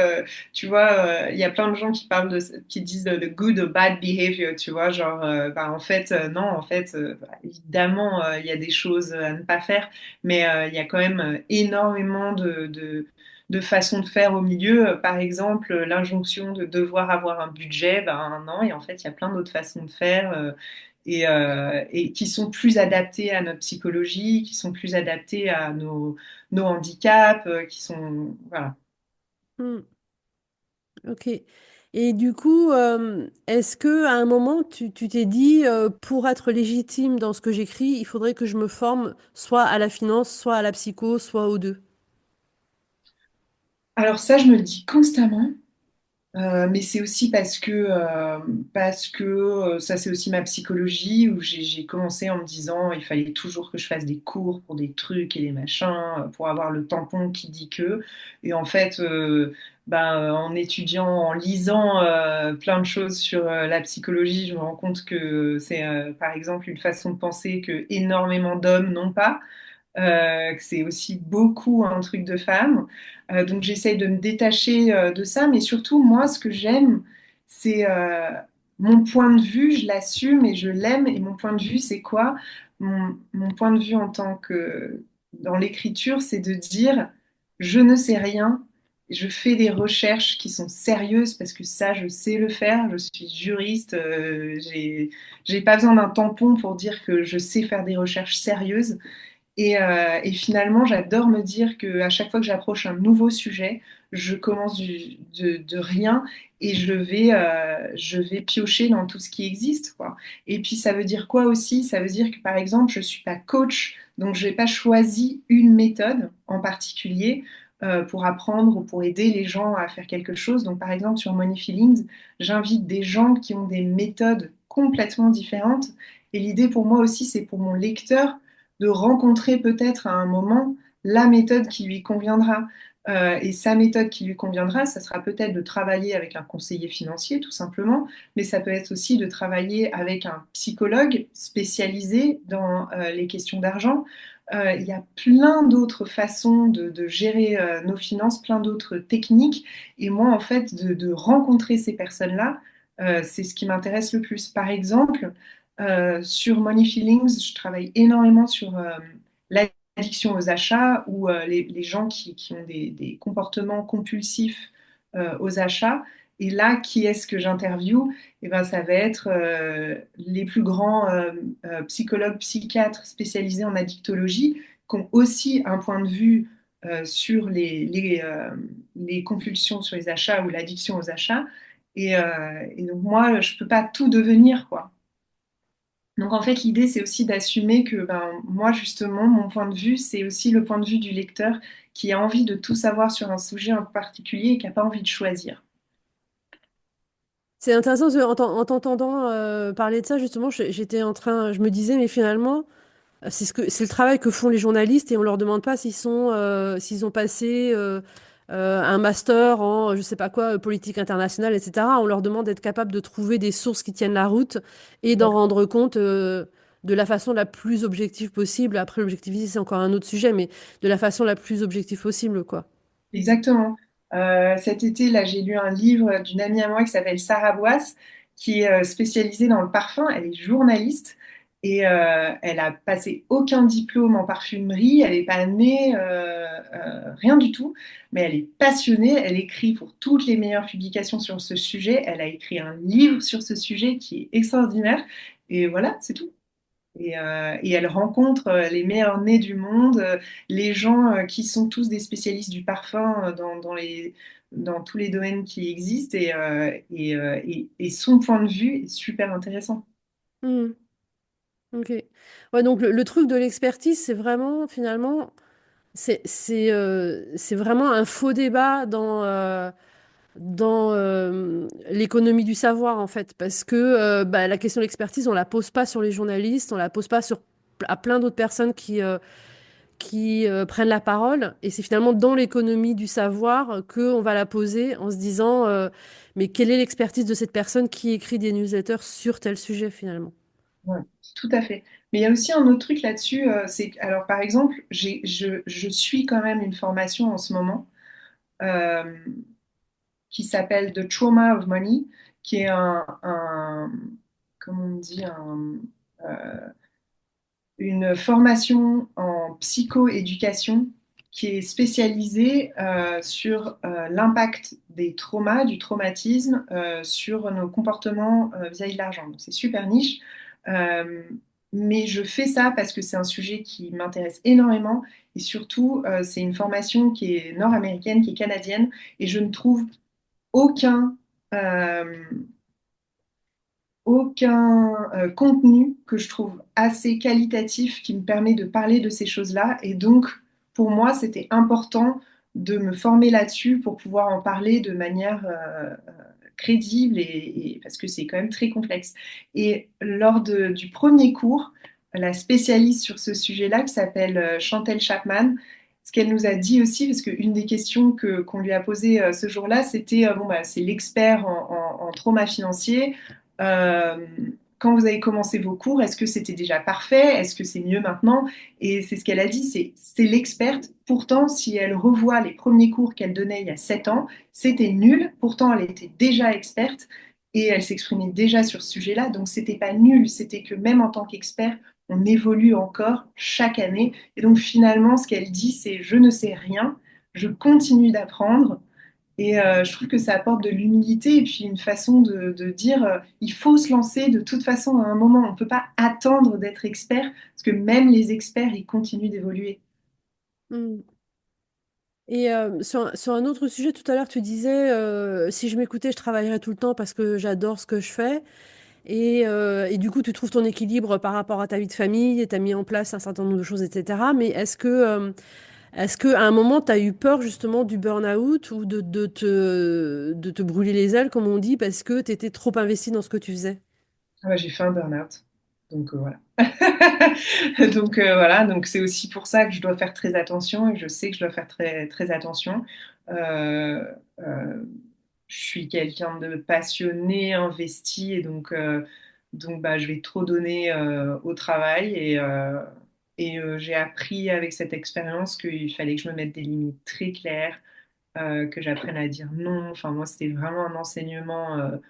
tu vois, il y a plein de gens qui parlent qui disent de good or bad behavior, tu vois, genre, bah, en fait, non, en fait, bah, évidemment, il y a des choses à ne pas faire, mais il y a quand même énormément de façons de faire au milieu. Par exemple, l'injonction de devoir avoir un budget, ben non, et en fait, il y a plein d'autres façons de faire et qui sont plus adaptées à notre psychologie, qui sont plus adaptées à nos handicaps, qui sont... Voilà. Hmm. Ok. Et du coup, est-ce que à un moment, tu t'es dit, pour être légitime dans ce que j'écris, il faudrait que je me forme soit à la finance, soit à la psycho, soit aux deux? Alors ça, je me le dis constamment. Mais c'est aussi parce que ça c'est aussi ma psychologie où j'ai commencé en me disant il fallait toujours que je fasse des cours pour des trucs et des machins pour avoir le tampon qui dit que et en fait en étudiant en lisant plein de choses sur la psychologie je me rends compte que c'est par exemple une façon de penser que énormément d'hommes n'ont pas que c'est aussi beaucoup un truc de femme. Donc j'essaye de me détacher de ça, mais surtout moi, ce que j'aime, c'est mon point de vue, je l'assume et je l'aime. Et mon point de vue, c'est quoi? Mon point de vue en tant que dans l'écriture, c'est de dire je ne sais rien. Je fais des recherches qui sont sérieuses parce que ça, je sais le faire. Je suis juriste. J'ai pas besoin d'un tampon pour dire que je sais faire des recherches sérieuses. Et finalement, j'adore me dire qu'à chaque fois que j'approche un nouveau sujet, je commence de rien et je vais piocher dans tout ce qui existe, quoi. Et puis, ça veut dire quoi aussi? Ça veut dire que, par exemple, je ne suis pas coach, donc je n'ai pas choisi une méthode en particulier pour apprendre ou pour aider les gens à faire quelque chose. Donc, par exemple, sur Money Feelings, j'invite des gens qui ont des méthodes complètement différentes. Et l'idée pour moi aussi, c'est pour mon lecteur de rencontrer peut-être à un moment la méthode qui lui conviendra. Et sa méthode qui lui conviendra, ça sera peut-être de travailler avec un conseiller financier, tout simplement, mais ça peut être aussi de travailler avec un psychologue spécialisé dans les questions d'argent. Il y a plein d'autres façons de gérer nos finances, plein d'autres techniques. Et moi, en fait, de rencontrer ces personnes-là, c'est ce qui m'intéresse le plus. Par exemple, sur Money Feelings, je travaille énormément sur l'addiction aux achats ou les gens qui ont des comportements compulsifs aux achats. Et là, qui est-ce que j'interviewe? Eh ben, ça va être les plus grands psychologues, psychiatres spécialisés en addictologie, qui ont aussi un point de vue sur les compulsions sur les achats ou l'addiction aux achats. Et donc moi, je peux pas tout devenir, quoi. Donc en fait, l'idée, c'est aussi d'assumer que ben, moi, justement, mon point de vue, c'est aussi le point de vue du lecteur qui a envie de tout savoir sur un sujet en particulier et qui n'a pas envie de choisir. C'est intéressant, parce que en t'entendant parler de ça, justement, j'étais en train, je me disais, mais finalement, c'est le travail que font les journalistes et on leur demande pas s'ils ont passé un master en, je sais pas quoi, politique internationale, etc. On leur demande d'être capable de trouver des sources qui tiennent la route et d'en Exactement. rendre compte de la façon la plus objective possible. Après, l'objectivité, c'est encore un autre sujet, mais de la façon la plus objective possible, quoi. Exactement. Cet été, là, j'ai lu un livre d'une amie à moi qui s'appelle Sarah Boisse, qui est spécialisée dans le parfum. Elle est journaliste et elle a passé aucun diplôme en parfumerie. Elle n'est pas née, rien du tout, mais elle est passionnée. Elle écrit pour toutes les meilleures publications sur ce sujet. Elle a écrit un livre sur ce sujet qui est extraordinaire. Et voilà, c'est tout. Et elle rencontre les meilleurs nez du monde, les gens qui sont tous des spécialistes du parfum dans tous les domaines qui existent. Et son point de vue est super intéressant. Hmm, ok. Ouais, donc le truc de l'expertise, c'est vraiment, finalement, c'est vraiment un faux débat dans l'économie du savoir, en fait, parce que bah, la question de l'expertise, on la pose pas sur les journalistes, on la pose pas à plein d'autres personnes qui prennent la parole, et c'est finalement dans l'économie du savoir qu'on va la poser en se disant, mais quelle est l'expertise de cette personne qui écrit des newsletters sur tel sujet, finalement? Ouais, tout à fait. Mais il y a aussi un autre truc là-dessus, alors par exemple, je suis quand même une formation en ce moment euh, qui s'appelle The Trauma of Money, qui est comment on dit, une formation en psychoéducation qui est spécialisé sur l'impact des traumas, du traumatisme sur nos comportements vis-à-vis de l'argent. Donc c'est super niche, euh, mais je fais ça parce que c'est un sujet qui m'intéresse énormément et surtout c'est une formation qui est nord-américaine, qui est canadienne et je ne trouve aucun euh, contenu que je trouve assez qualitatif qui me permet de parler de ces choses-là. Et donc, pour moi, c'était important de me former là-dessus pour pouvoir en parler de manière crédible parce que c'est quand même très complexe. Et du premier cours, la spécialiste sur ce sujet-là, qui s'appelle Chantel Chapman, ce qu'elle nous a dit aussi, parce qu'une des questions qu'on lui a posées ce jour-là, c'était, bon, bah, c'est l'expert en trauma financier. Euh, Quand vous avez commencé vos cours, est-ce que c'était déjà parfait? Est-ce que c'est mieux maintenant? Et c'est ce qu'elle a dit, c'est l'experte. Pourtant, si elle revoit les premiers cours qu'elle donnait il y a 7 ans, c'était nul. Pourtant, elle était déjà experte et elle s'exprimait déjà sur ce sujet-là. Donc, c'était pas nul. C'était que même en tant qu'expert, on évolue encore chaque année. Et donc, finalement, ce qu'elle dit, c'est je ne sais rien, je continue d'apprendre. Et je trouve que ça apporte de l'humilité et puis une façon de dire il faut se lancer de toute façon à un moment. On ne peut pas attendre d'être expert parce que même les experts, ils continuent d'évoluer. Mm. Et sur un autre sujet, tout à l'heure, tu disais, si je m'écoutais, je travaillerais tout le temps parce que j'adore ce que je fais. Et du coup, tu trouves ton équilibre par rapport à ta vie de famille et tu as mis en place un certain nombre de choses, etc. Mais est-ce que à un moment, tu as eu peur justement du burn-out ou de te brûler les ailes, comme on dit, parce que tu étais trop investi dans ce que tu faisais? Ah ouais, j'ai fait un burn-out. Donc voilà. Donc voilà, donc c'est aussi pour ça que je dois faire très attention et je sais que je dois faire très, très attention. Euh, euh, je suis quelqu'un de passionné, investi et donc bah, je vais trop donner au travail et j'ai appris avec cette expérience qu'il fallait que je me mette des limites très claires, que j'apprenne à dire non. Enfin moi, c'était vraiment un enseignement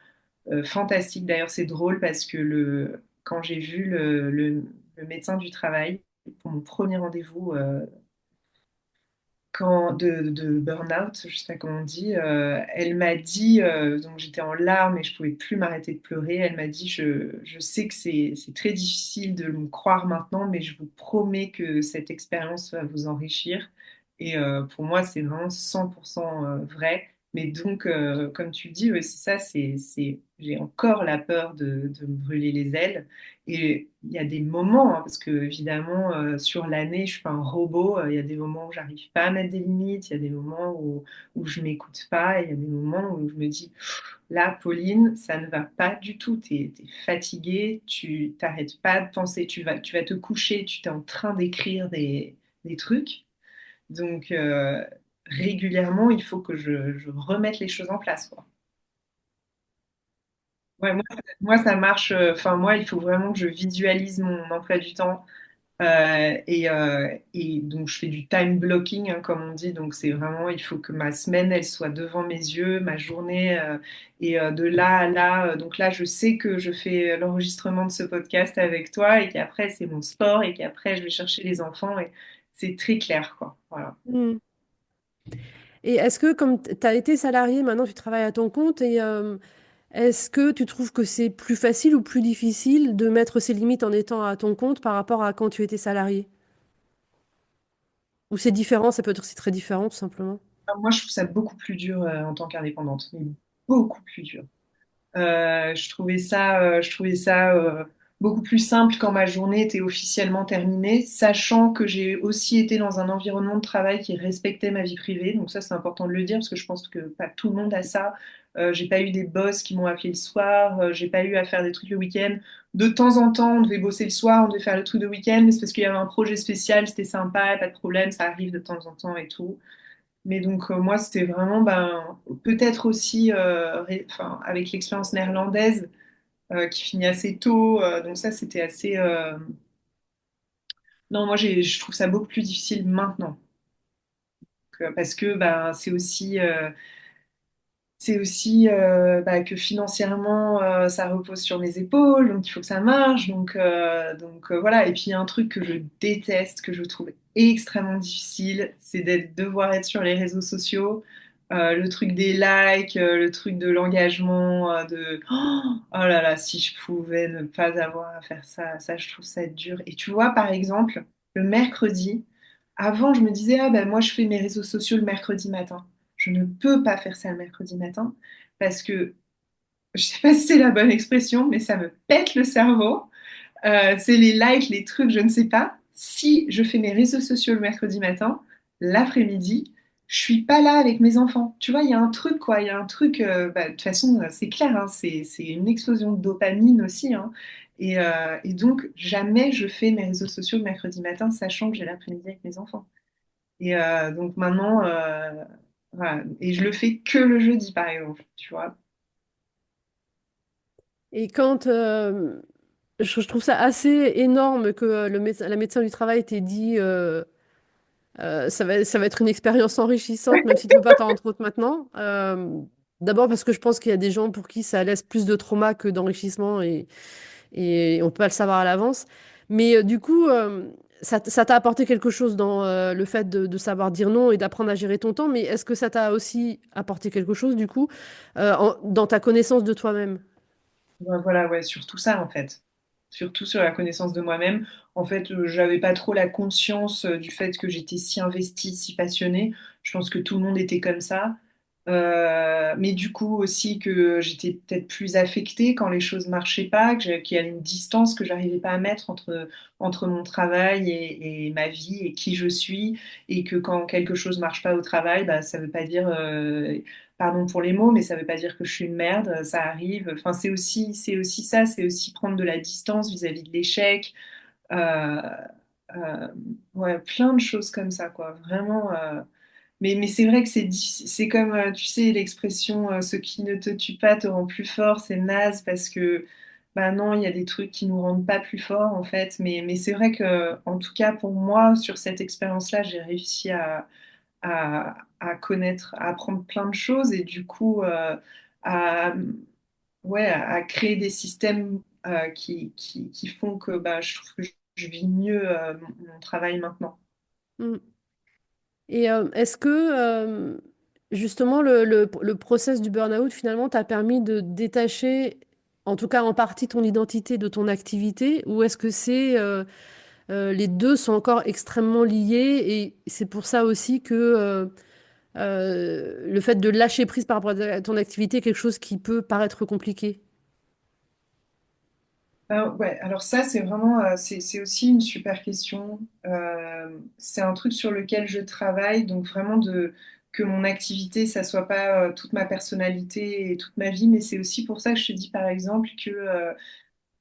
fantastique. D'ailleurs, c'est drôle parce que quand j'ai vu le médecin du travail pour mon premier rendez-vous de burn-out, je sais pas comment on dit, elle m'a dit, donc j'étais en larmes et je pouvais plus m'arrêter de pleurer. Elle m'a dit, je sais que c'est très difficile de me croire maintenant, mais je vous promets que cette expérience va vous enrichir. Et pour moi, c'est vraiment 100% vrai. Mais donc, comme tu le dis, ouais, c'est ça, j'ai encore la peur de me brûler les ailes. Et il y a des moments, hein, parce que évidemment, sur l'année, je suis pas un robot. Il y a des moments où j'arrive pas à mettre des limites, il y a des moments où je m'écoute pas, et il y a des moments où je me dis, là, Pauline, ça ne va pas du tout. Tu es fatiguée, tu t'arrêtes pas de penser, tu vas te coucher, tu es en train d'écrire des trucs. Donc, régulièrement, il faut que je remette les choses en place, quoi. Ouais, moi, ça marche. Enfin, moi, il faut vraiment que je visualise mon emploi du temps. Et donc, je fais du time blocking, hein, comme on dit. Donc, c'est vraiment, il faut que ma semaine, elle soit devant mes yeux, ma journée. Et de là à là, donc là, je sais que je fais l'enregistrement de ce podcast avec toi et qu'après, c'est mon sport et qu'après, je vais chercher les enfants. Et c'est très clair, quoi. Voilà. Mm. Et est-ce que, comme tu as été salarié, maintenant tu travailles à ton compte, est-ce que tu trouves que c'est plus facile ou plus difficile de mettre ses limites en étant à ton compte par rapport à quand tu étais salarié? Ou c'est différent, ça peut être aussi très différent, tout simplement. Moi, je trouve ça beaucoup plus dur en tant qu'indépendante, mais beaucoup plus dur. Je trouvais ça beaucoup plus simple quand ma journée était officiellement terminée, sachant que j'ai aussi été dans un environnement de travail qui respectait ma vie privée. Donc ça, c'est important de le dire parce que je pense que pas tout le monde a ça. J'ai pas eu des boss qui m'ont appelé le soir, j'ai pas eu à faire des trucs le week-end. De temps en temps, on devait bosser le soir, on devait faire le truc de week-end, mais c'est parce qu'il y avait un projet spécial, c'était sympa, pas de problème, ça arrive de temps en temps et tout. Mais donc moi, c'était vraiment ben, peut-être aussi enfin, avec l'expérience néerlandaise qui finit assez tôt. Donc ça, c'était assez... Non, moi, je trouve ça beaucoup plus difficile maintenant. Parce que ben, c'est aussi bah, que financièrement, ça repose sur mes épaules, donc il faut que ça marche. Donc voilà. Et puis, il y a un truc que je déteste, que je trouve extrêmement difficile, c'est d'être, devoir être sur les réseaux sociaux, le truc des likes, le truc de l'engagement, oh là là, si je pouvais ne pas avoir à faire ça, ça je trouve ça dur. Et tu vois, par exemple, le mercredi, avant je me disais, ah ben moi je fais mes réseaux sociaux le mercredi matin. Je ne peux pas faire ça le mercredi matin parce que, je sais pas si c'est la bonne expression, mais ça me pète le cerveau. C'est les likes, les trucs, je ne sais pas. Si je fais mes réseaux sociaux le mercredi matin, l'après-midi, je suis pas là avec mes enfants. Tu vois, il y a un truc, quoi. Il y a un truc. Bah, de toute façon, c'est clair, hein, c'est une explosion de dopamine aussi, hein. Et donc, jamais je fais mes réseaux sociaux le mercredi matin, sachant que j'ai l'après-midi avec mes enfants. Et donc maintenant, voilà. Et je le fais que le jeudi, par exemple, tu vois. Et quand je trouve ça assez énorme que la médecin du travail t'ait dit ça va être une expérience enrichissante, même si tu ne peux pas t'en rendre compte maintenant. D'abord parce que je pense qu'il y a des gens pour qui ça laisse plus de trauma que d'enrichissement et on peut pas le savoir à l'avance. Mais du coup, ça t'a apporté quelque chose dans le fait de savoir dire non et d'apprendre à gérer ton temps. Mais est-ce que ça t'a aussi apporté quelque chose, du coup, dans ta connaissance de toi-même? Ouais, voilà, ouais, surtout ça en fait. Surtout sur la connaissance de moi-même. En fait, j'avais pas trop la conscience du fait que j'étais si investie, si passionnée. Je pense que tout le monde était comme ça. Mais du coup aussi que j'étais peut-être plus affectée quand les choses marchaient pas, qu'il y avait une distance que j'arrivais pas à mettre entre mon travail et ma vie et qui je suis. Et que quand quelque chose marche pas au travail, bah, ça veut pas dire pardon pour les mots, mais ça veut pas dire que je suis une merde, ça arrive. Enfin, c'est aussi ça, c'est aussi prendre de la distance vis-à-vis de l'échec. Euh, euh, ouais, plein de choses comme ça, quoi. Vraiment. Mais c'est vrai que c'est comme, tu sais, l'expression ce qui ne te tue pas te rend plus fort, c'est naze parce que, bah non, il y a des trucs qui nous rendent pas plus forts, en fait. Mais c'est vrai que, en tout cas, pour moi, sur cette expérience-là, j'ai réussi à connaître, à apprendre plein de choses et du coup à, ouais, à créer des systèmes qui font que bah, je trouve que je vis mieux mon travail maintenant. Mm. Et est-ce que justement le process du burn-out finalement t'a permis de détacher, en tout cas en partie, ton identité de ton activité, ou est-ce que les deux sont encore extrêmement liés et c'est pour ça aussi que le fait de lâcher prise par rapport à ton activité est quelque chose qui peut paraître compliqué? Ouais, alors ça, c'est vraiment, c'est aussi une super question. C'est un truc sur lequel je travaille, donc vraiment que mon activité, ça soit pas toute ma personnalité et toute ma vie, mais c'est aussi pour ça que je te dis, par exemple, que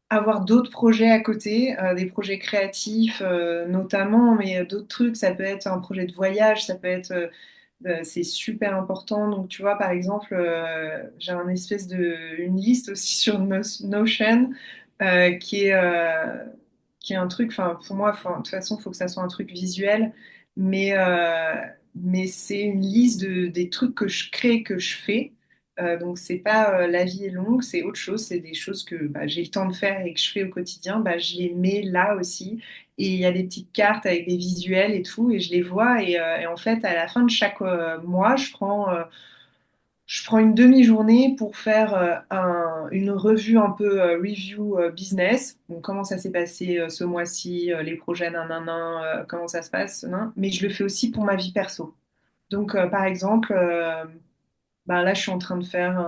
avoir d'autres projets à côté, des projets créatifs notamment, mais d'autres trucs, ça peut être un projet de voyage, ça peut être, c'est super important. Donc, tu vois, par exemple, j'ai une liste aussi sur Notion qui qui est un truc, enfin, pour moi, de toute façon, il faut que ça soit un truc visuel, mais, euh, mais c'est une liste des trucs que je crée, que je fais. Donc, c'est pas la vie est longue, c'est autre chose, c'est des choses que bah, j'ai le temps de faire et que je fais au quotidien, bah, je les mets là aussi. Et il y a des petites cartes avec des visuels et tout, et je les vois. Et en fait, à la fin de chaque mois, je prends une demi-journée pour faire une revue un peu review business. Donc, comment ça s'est passé ce mois-ci, les projets, comment ça se passe, nan. Mais je le fais aussi pour ma vie perso. Donc, par exemple, bah, là, je suis en train de faire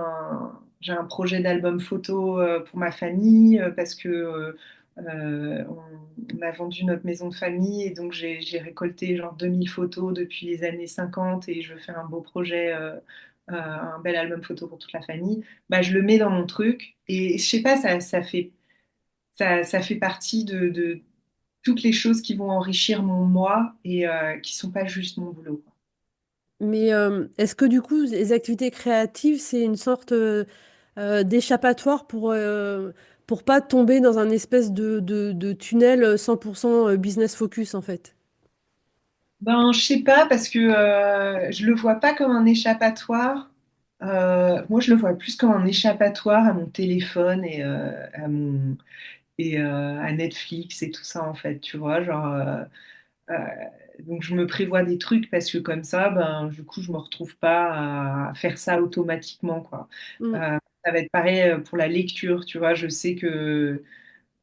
j'ai un projet d'album photo pour ma famille parce que on a vendu notre maison de famille et donc j'ai récolté genre 2000 photos depuis les années 50 et je veux faire un beau projet, un bel album photo pour toute la famille. Bah, je le mets dans mon truc et je sais pas, ça fait partie de toutes les choses qui vont enrichir mon moi et qui sont pas juste mon boulot, quoi. Mais est-ce que du coup, les activités créatives, c'est une sorte d'échappatoire pour pas tomber dans un espèce de tunnel 100% business focus en fait? Ben, je sais pas parce que je le vois pas comme un échappatoire. Moi, je le vois plus comme un échappatoire à mon téléphone et à Netflix et tout ça en fait. Tu vois, genre donc je me prévois des trucs parce que comme ça, ben, du coup, je me retrouve pas à faire ça automatiquement, quoi. Mm. Ça va être pareil pour la lecture, tu vois. Je sais que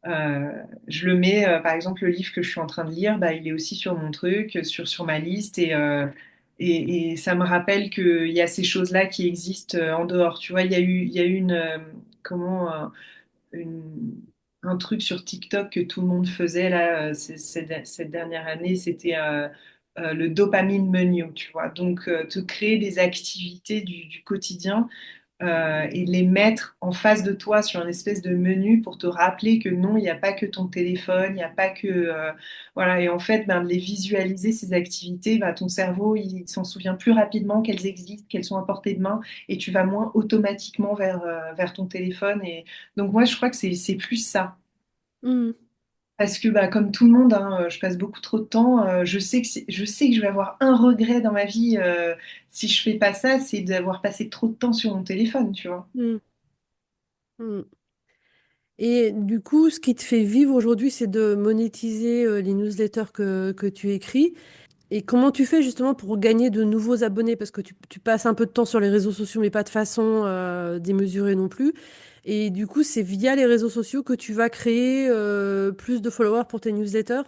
je le mets, par exemple, le livre que je suis en train de lire, bah, il est aussi sur mon truc, sur ma liste, et ça me rappelle qu'il y a ces choses-là qui existent en dehors. Tu vois, il y a eu comment, une- un truc sur TikTok que tout le monde faisait là, cette dernière année, c'était le dopamine menu, tu vois. Donc, te créer des activités du quotidien et les mettre en face de toi sur une espèce de menu pour te rappeler que non, il n'y a pas que ton téléphone, il n'y a pas que... voilà, et en fait, ben, de les visualiser, ces activités, ben, ton cerveau, il s'en souvient plus rapidement qu'elles existent, qu'elles sont à portée de main, et tu vas moins automatiquement vers ton téléphone. Et donc moi, je crois que c'est plus ça. Mm. Parce que bah, comme tout le monde, hein, je passe beaucoup trop de temps. Je sais que je vais avoir un regret dans ma vie si je fais pas ça, c'est d'avoir passé trop de temps sur mon téléphone, tu vois. Mm. Mm. Et du coup, ce qui te fait vivre aujourd'hui, c'est de monétiser les newsletters que tu écris. Et comment tu fais justement pour gagner de nouveaux abonnés? Parce que tu passes un peu de temps sur les réseaux sociaux, mais pas de façon démesurée non plus. Et du coup, c'est via les réseaux sociaux que tu vas créer plus de followers pour tes newsletters?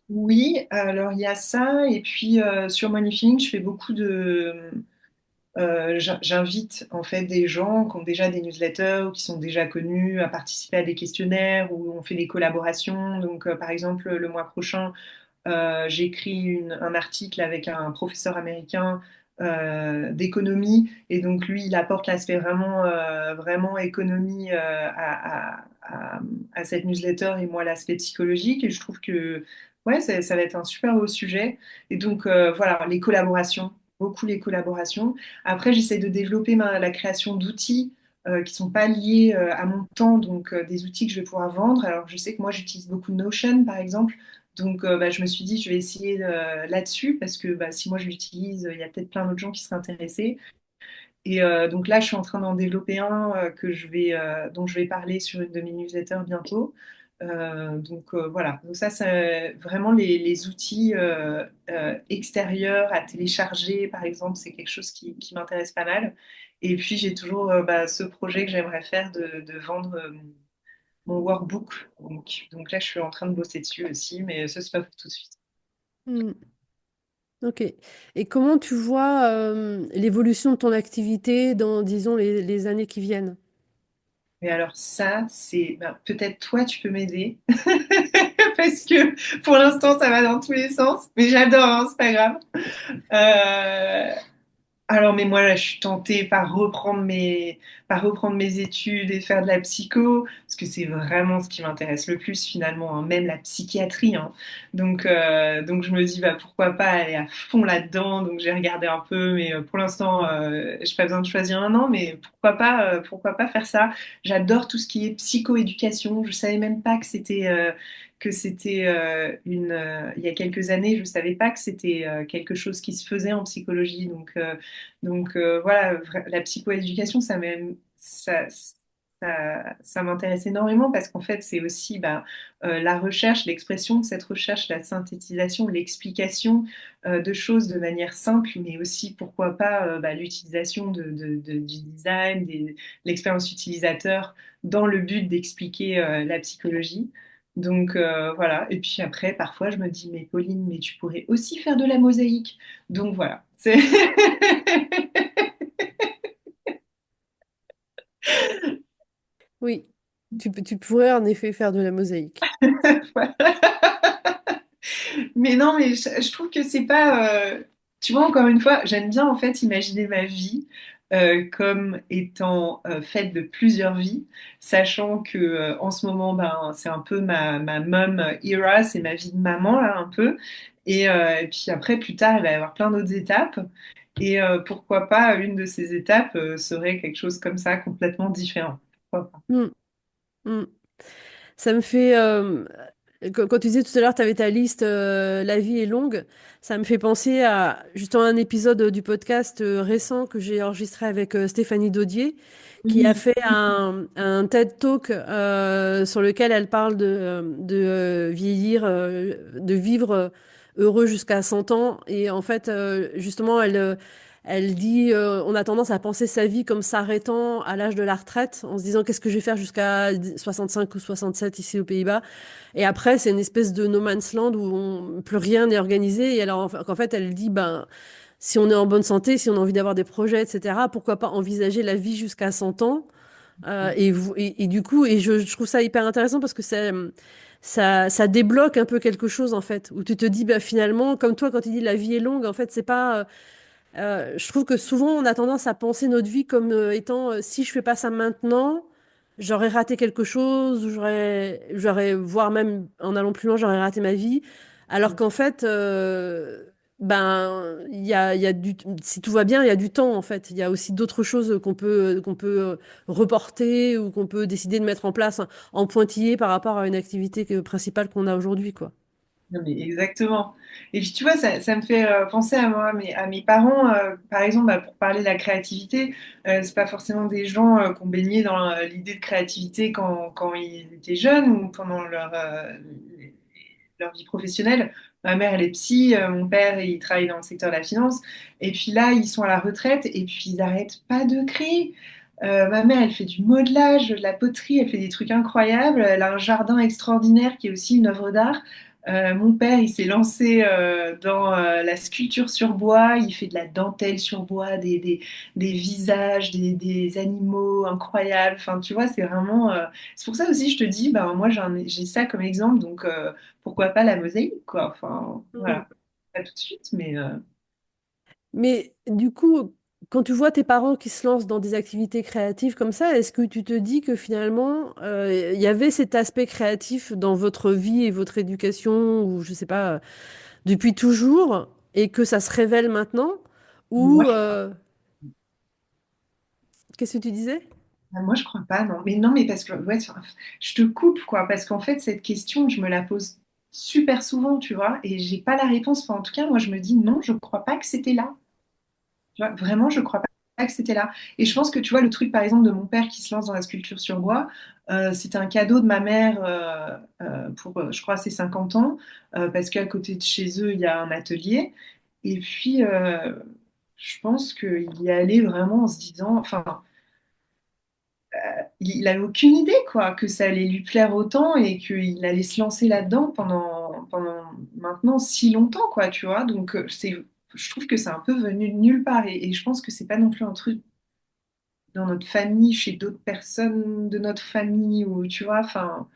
Oui, alors il y a ça, et puis sur Moneyfing, je fais beaucoup de... j'invite en fait des gens qui ont déjà des newsletters ou qui sont déjà connus à participer à des questionnaires où on fait des collaborations. Donc par exemple, le mois prochain, j'écris un article avec un professeur américain d'économie, et donc lui, il apporte l'aspect vraiment économie à cette newsletter, et moi l'aspect psychologique, et je trouve que ouais, ça va être un super beau sujet. Et donc voilà, les collaborations, beaucoup les collaborations. Après, j'essaie de développer la création d'outils qui sont pas liés à mon temps, donc des outils que je vais pouvoir vendre. Alors, je sais que moi, j'utilise beaucoup Notion, par exemple. Donc, bah, je me suis dit, je vais essayer là-dessus parce que bah, si moi je l'utilise, il y a peut-être plein d'autres gens qui seraient intéressés. Et donc là, je suis en train d'en développer un dont je vais parler sur une de mes newsletters bientôt. Donc voilà, donc ça, c'est vraiment les outils extérieurs à télécharger, par exemple, c'est quelque chose qui m'intéresse pas mal. Et puis j'ai toujours bah, ce projet que j'aimerais faire de vendre mon workbook. Donc là, je suis en train de bosser dessus aussi, mais ça, c'est pas pour tout de suite. Hmm. Ok. Et comment tu vois l'évolution de ton activité dans, disons, les années qui viennent? Mais alors ça, c'est ben, peut-être toi, tu peux m'aider parce que pour l'instant, ça va dans tous les sens. Mais j'adore, hein, c'est pas grave. Euh, Alors, mais moi, là, je suis tentée par reprendre mes études et faire de la psycho, parce que c'est vraiment ce qui m'intéresse le plus, finalement, hein, même la psychiatrie, hein. Donc, je me dis, bah, pourquoi pas aller à fond là-dedans. Donc, j'ai regardé un peu, mais pour l'instant, j'ai pas besoin de choisir un an, mais pourquoi pas faire ça? J'adore tout ce qui est psychoéducation. Je savais même pas que c'était il y a quelques années, je savais pas que c'était quelque chose qui se faisait en psychologie. Donc voilà, la psychoéducation, ça m'intéresse énormément parce qu'en fait, c'est aussi bah, la recherche, l'expression de cette recherche, la synthétisation, l'explication de choses de manière simple, mais aussi, pourquoi pas, bah, l'utilisation du design, l'expérience utilisateur dans le but d'expliquer la psychologie. Donc voilà, et puis après, parfois, je me dis, mais Pauline, mais tu pourrais aussi faire de la mosaïque. Donc voilà, c'est... Oui, tu pourrais en effet faire de la mosaïque. Voilà. Mais non, mais je trouve que c'est pas. Tu vois, encore une fois, j'aime bien en fait imaginer ma vie comme étant faite de plusieurs vies, sachant que en ce moment, ben, c'est un peu ma mom era, c'est ma vie de maman là un peu. Et puis après, plus tard, il va y avoir plein d'autres étapes. Et pourquoi pas, une de ces étapes serait quelque chose comme ça, complètement différent. Pourquoi pas. Hmm, hmm. Ça me fait, quand tu disais tout à l'heure, tu avais ta liste, La vie est longue, ça me fait penser à justement un épisode du podcast récent que j'ai enregistré avec Stéphanie Daudier, qui a Oui. fait un TED Talk sur lequel elle parle de vieillir, de vivre heureux jusqu'à 100 ans. Et en fait, justement, elle dit, on a tendance à penser sa vie comme s'arrêtant à l'âge de la retraite, en se disant qu'est-ce que je vais faire jusqu'à 65 ou 67 ici aux Pays-Bas. Et après, c'est une espèce de no man's land où plus rien n'est organisé. Et alors, en fait, elle dit, ben, si on est en bonne santé, si on a envie d'avoir des projets, etc., pourquoi pas envisager la vie jusqu'à 100 ans. Et du coup, je trouve ça hyper intéressant parce que ça débloque un peu quelque chose, en fait, où tu te dis, bah, finalement, comme toi, quand tu dis la vie est longue, en fait, c'est pas. Je trouve que souvent, on a tendance à penser notre vie comme étant, si je fais pas ça maintenant, j'aurais raté quelque chose, ou voire même en allant plus loin, j'aurais raté ma vie. Alors qu'en fait, ben, si tout va bien, il y a du temps, en fait. Il y a aussi d'autres choses qu'on peut reporter ou qu'on peut décider de mettre en place en pointillé par rapport à une activité principale qu'on a aujourd'hui, quoi. Non, mais exactement. Et puis tu vois, ça me fait penser à moi, à mes parents, par exemple, bah, pour parler de la créativité, c'est pas forcément des gens qui ont baigné dans l'idée de créativité quand ils étaient jeunes ou pendant leur vie professionnelle. Ma mère, elle est psy, mon père, il travaille dans le secteur de la finance. Et puis là, ils sont à la retraite et puis ils n'arrêtent pas de créer. Ma mère, elle fait du modelage, de la poterie, elle fait des trucs incroyables. Elle a un jardin extraordinaire qui est aussi une œuvre d'art. Mon père, il s'est lancé dans la sculpture sur bois. Il fait de la dentelle sur bois, des visages, des animaux incroyables. Enfin, tu vois, c'est vraiment. C'est pour ça aussi, je te dis, ben, moi, j'ai ça comme exemple. Donc, pourquoi pas la mosaïque, quoi. Enfin, Mhm. voilà. Pas tout de suite, mais. Mais du coup, quand tu vois tes parents qui se lancent dans des activités créatives comme ça, est-ce que tu te dis que finalement, il y avait cet aspect créatif dans votre vie et votre éducation, ou je sais pas, depuis toujours, et que ça se révèle maintenant? Moi, Ou qu'est-ce que tu disais? moi, je crois pas, non. Mais non, mais parce que, ouais, je te coupe, quoi, parce qu'en fait, cette question, je me la pose super souvent, tu vois, et j'ai pas la réponse. Enfin, en tout cas, moi, je me dis non, je crois pas que c'était là. Tu vois, vraiment, je crois pas que c'était là. Et je pense que, tu vois, le truc, par exemple, de mon père qui se lance dans la sculpture sur bois, c'était un cadeau de ma mère pour, je crois, ses 50 ans, parce qu'à côté de chez eux, il y a un atelier. Et puis, je pense qu'il y allait vraiment en se disant, enfin, il avait aucune idée quoi que ça allait lui plaire autant et qu'il allait se lancer là-dedans pendant maintenant si longtemps quoi tu vois donc je trouve que c'est un peu venu de nulle part et je pense que c'est pas non plus un truc dans notre famille chez d'autres personnes de notre famille ou tu vois enfin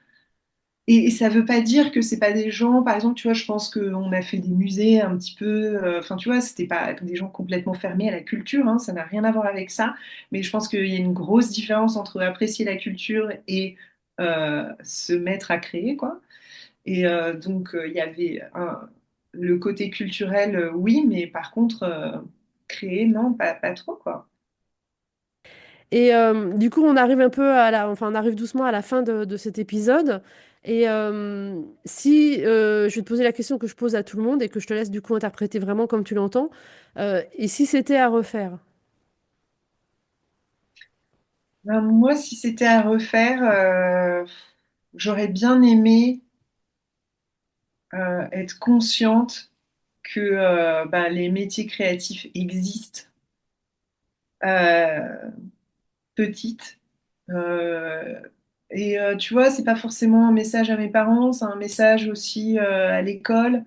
et ça veut pas dire que c'est pas des gens, par exemple, tu vois, je pense qu'on a fait des musées un petit peu, enfin, tu vois, c'était pas des gens complètement fermés à la culture, hein, ça n'a rien à voir avec ça, mais je pense qu'il y a une grosse différence entre apprécier la culture et se mettre à créer, quoi. Et donc, il y avait le côté culturel, oui, mais par contre, créer, non, pas trop, quoi. Et du coup, on arrive un peu enfin, on arrive doucement à la fin de cet épisode. Et si je vais te poser la question que je pose à tout le monde et que je te laisse du coup interpréter vraiment comme tu l'entends, et si c'était à refaire? Ben, moi, si c'était à refaire, j'aurais bien aimé être consciente que bah, les métiers créatifs existent euh, petites. Euh, et tu vois, c'est pas forcément un message à mes parents, c'est un message aussi à l'école.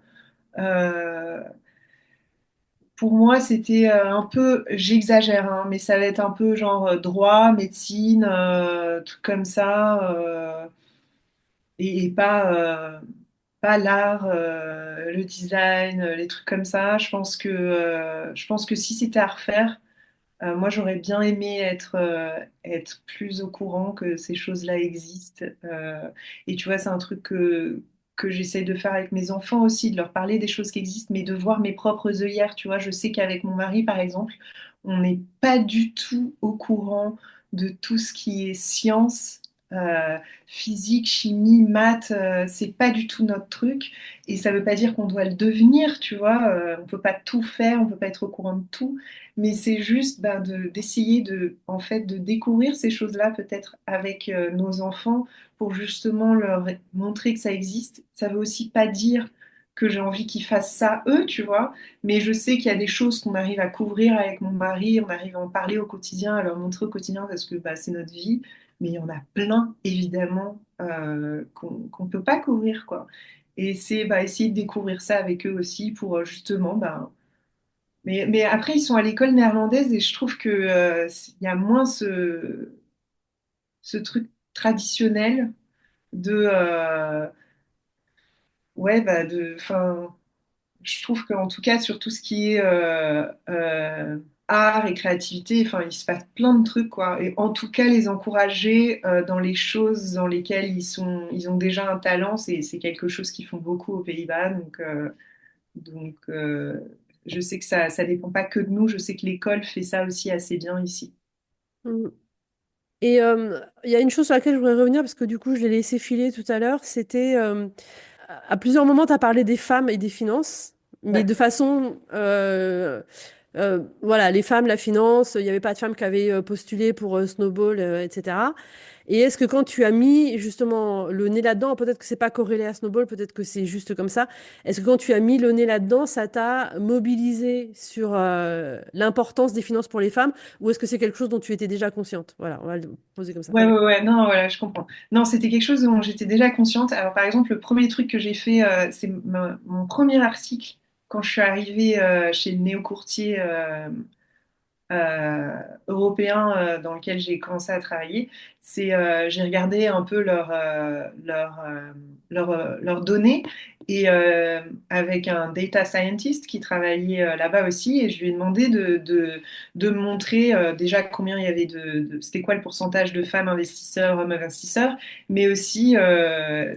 Euh, pour moi, c'était un peu, j'exagère, hein, mais ça va être un peu genre droit, médecine, trucs comme ça, et pas l'art, le design, les trucs comme ça. Je pense que si c'était à refaire, moi j'aurais bien aimé être plus au courant que ces choses-là existent. Et tu vois, c'est un truc que j'essaye de faire avec mes enfants aussi, de leur parler des choses qui existent, mais de voir mes propres œillères. Tu vois, je sais qu'avec mon mari, par exemple, on n'est pas du tout au courant de tout ce qui est science. Physique, chimie, maths, c'est pas du tout notre truc et ça veut pas dire qu'on doit le devenir, tu vois, on peut pas tout faire, on peut pas être au courant de tout, mais c'est juste ben, d'essayer de, en fait, de découvrir ces choses-là peut-être avec nos enfants pour justement leur montrer que ça existe. Ça veut aussi pas dire que j'ai envie qu'ils fassent ça eux, tu vois. Mais je sais qu'il y a des choses qu'on arrive à couvrir avec mon mari, on arrive à en parler au quotidien, à leur montrer au quotidien parce que bah, c'est notre vie. Mais il y en a plein, évidemment, qu'on peut pas couvrir, quoi. Et c'est bah, essayer de découvrir ça avec eux aussi pour justement, bah, mais après, ils sont à l'école néerlandaise et je trouve que, il y a moins ce truc traditionnel de, ouais, bah, enfin, je trouve qu'en tout cas, sur tout ce qui est art et créativité, enfin, il se passe plein de trucs, quoi. Et en tout cas, les encourager dans les choses dans lesquelles ils ont déjà un talent, c'est quelque chose qu'ils font beaucoup aux Pays-Bas. Donc, je sais que ça dépend pas que de nous. Je sais que l'école fait ça aussi assez bien ici. Mm. Et il y a une chose sur laquelle je voudrais revenir, parce que du coup, je l'ai laissé filer tout à l'heure, c'était à plusieurs moments, tu as parlé des femmes et des finances, mais Ouais. de façon... voilà, les femmes, la finance, il n'y avait pas de femmes qui avaient postulé pour Snowball, etc. Et est-ce que quand tu as mis justement le nez là-dedans, peut-être que c'est pas corrélé à Snowball, peut-être que c'est juste comme ça, est-ce que quand tu as mis le nez là-dedans, ça t'a mobilisé sur l'importance des finances pour les femmes, ou est-ce que c'est quelque chose dont tu étais déjà consciente? Voilà, on va le poser comme ça. Ouais, non, voilà, je comprends. Non, c'était quelque chose dont j'étais déjà consciente. Alors, par exemple, le premier truc que j'ai fait, c'est mon premier article quand je suis arrivée chez le néo-courtier euh, européen dans lequel j'ai commencé à travailler, c'est j'ai regardé un peu leurs données et avec un data scientist qui travaillait là-bas aussi et je lui ai demandé de me montrer déjà combien il y avait c'était quoi le pourcentage de femmes investisseurs, hommes investisseurs, mais aussi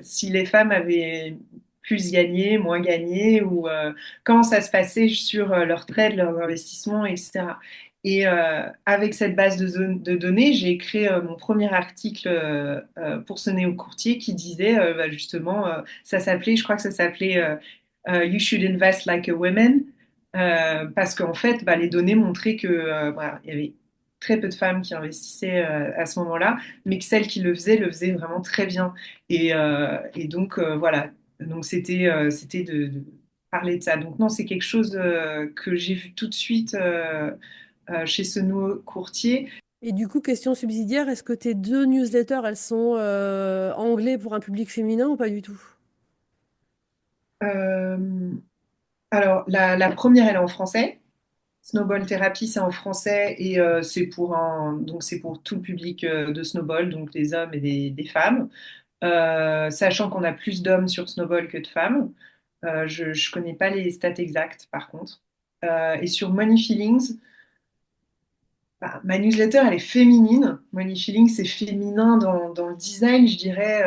si les femmes avaient plus gagné, moins gagné, ou comment ça se passait sur leurs trades, leurs investissements, etc. Et avec cette base de données, j'ai créé mon premier article pour ce néo-courtier qui disait bah, justement, ça s'appelait, je crois que ça s'appelait You should invest like a woman, parce qu'en fait, bah, les données montraient que voilà, il y avait très peu de femmes qui investissaient à ce moment-là, mais que celles qui le faisaient vraiment très bien. Et donc voilà, donc c'était de parler de ça. Donc non, c'est quelque chose que j'ai vu tout de suite chez ce nouveau courtier. Et du coup, question subsidiaire, est-ce que tes deux newsletters, elles sont anglais pour un public féminin ou pas du tout? Euh, alors, la première, elle est en français. Snowball Therapy, c'est en français et donc c'est pour tout le public de Snowball, donc des hommes et des femmes. Sachant qu'on a plus d'hommes sur Snowball que de femmes. Je ne connais pas les stats exactes, par contre. Et sur Money Feelings, bah, ma newsletter, elle est féminine. Money Feeling, c'est féminin dans le design, je dirais.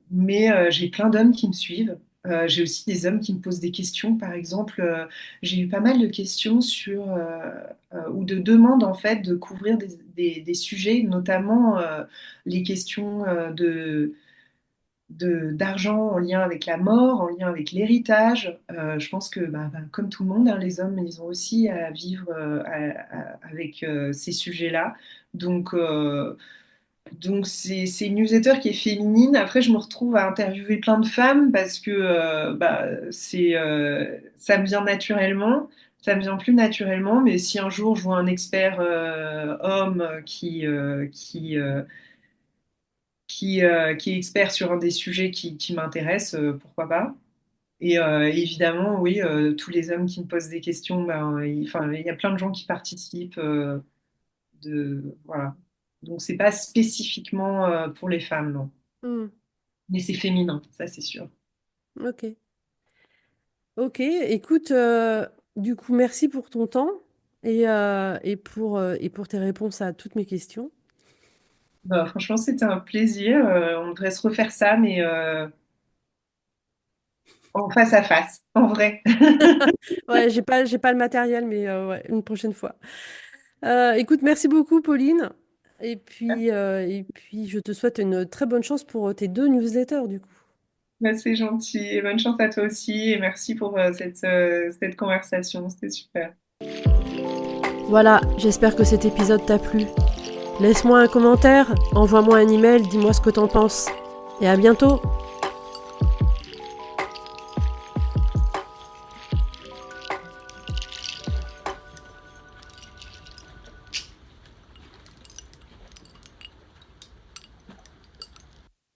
Mais j'ai plein d'hommes qui me suivent. J'ai aussi des hommes qui me posent des questions. Par exemple, j'ai eu pas mal de questions ou de demandes, en fait, de couvrir des sujets, notamment les questions d'argent en lien avec la mort, en lien avec l'héritage. Je pense que, bah, comme tout le monde, hein, les hommes, ils ont aussi à vivre avec ces sujets-là. Donc, euh, donc c'est une newsletter qui est féminine. Après, je me retrouve à interviewer plein de femmes parce que bah, ça me vient naturellement. Ça me vient plus naturellement, mais si un jour je vois un expert homme qui est expert sur un des sujets qui m'intéresse, pourquoi pas. Et évidemment, oui, tous les hommes qui me posent des questions, ben, enfin, il y a plein de gens qui participent. Voilà. Donc, c'est pas spécifiquement pour les femmes, non. Hmm, Mais c'est féminin, ça c'est sûr. ok. Ok, écoute, du coup, merci pour ton temps et pour tes réponses à toutes mes questions. Bah, franchement, c'était un plaisir. On devrait se refaire ça, mais en face à face, en vrai. Ouais, j'ai pas le matériel, mais ouais, une prochaine fois. Écoute, merci beaucoup, Pauline. Et puis, je te souhaite une très bonne chance pour tes deux newsletters, du coup. Bah, c'est gentil. Et bonne chance à toi aussi. Et merci pour cette conversation. C'était super. Voilà, j'espère que cet épisode t'a plu. Laisse-moi un commentaire, envoie-moi un email, dis-moi ce que t'en penses. Et à bientôt!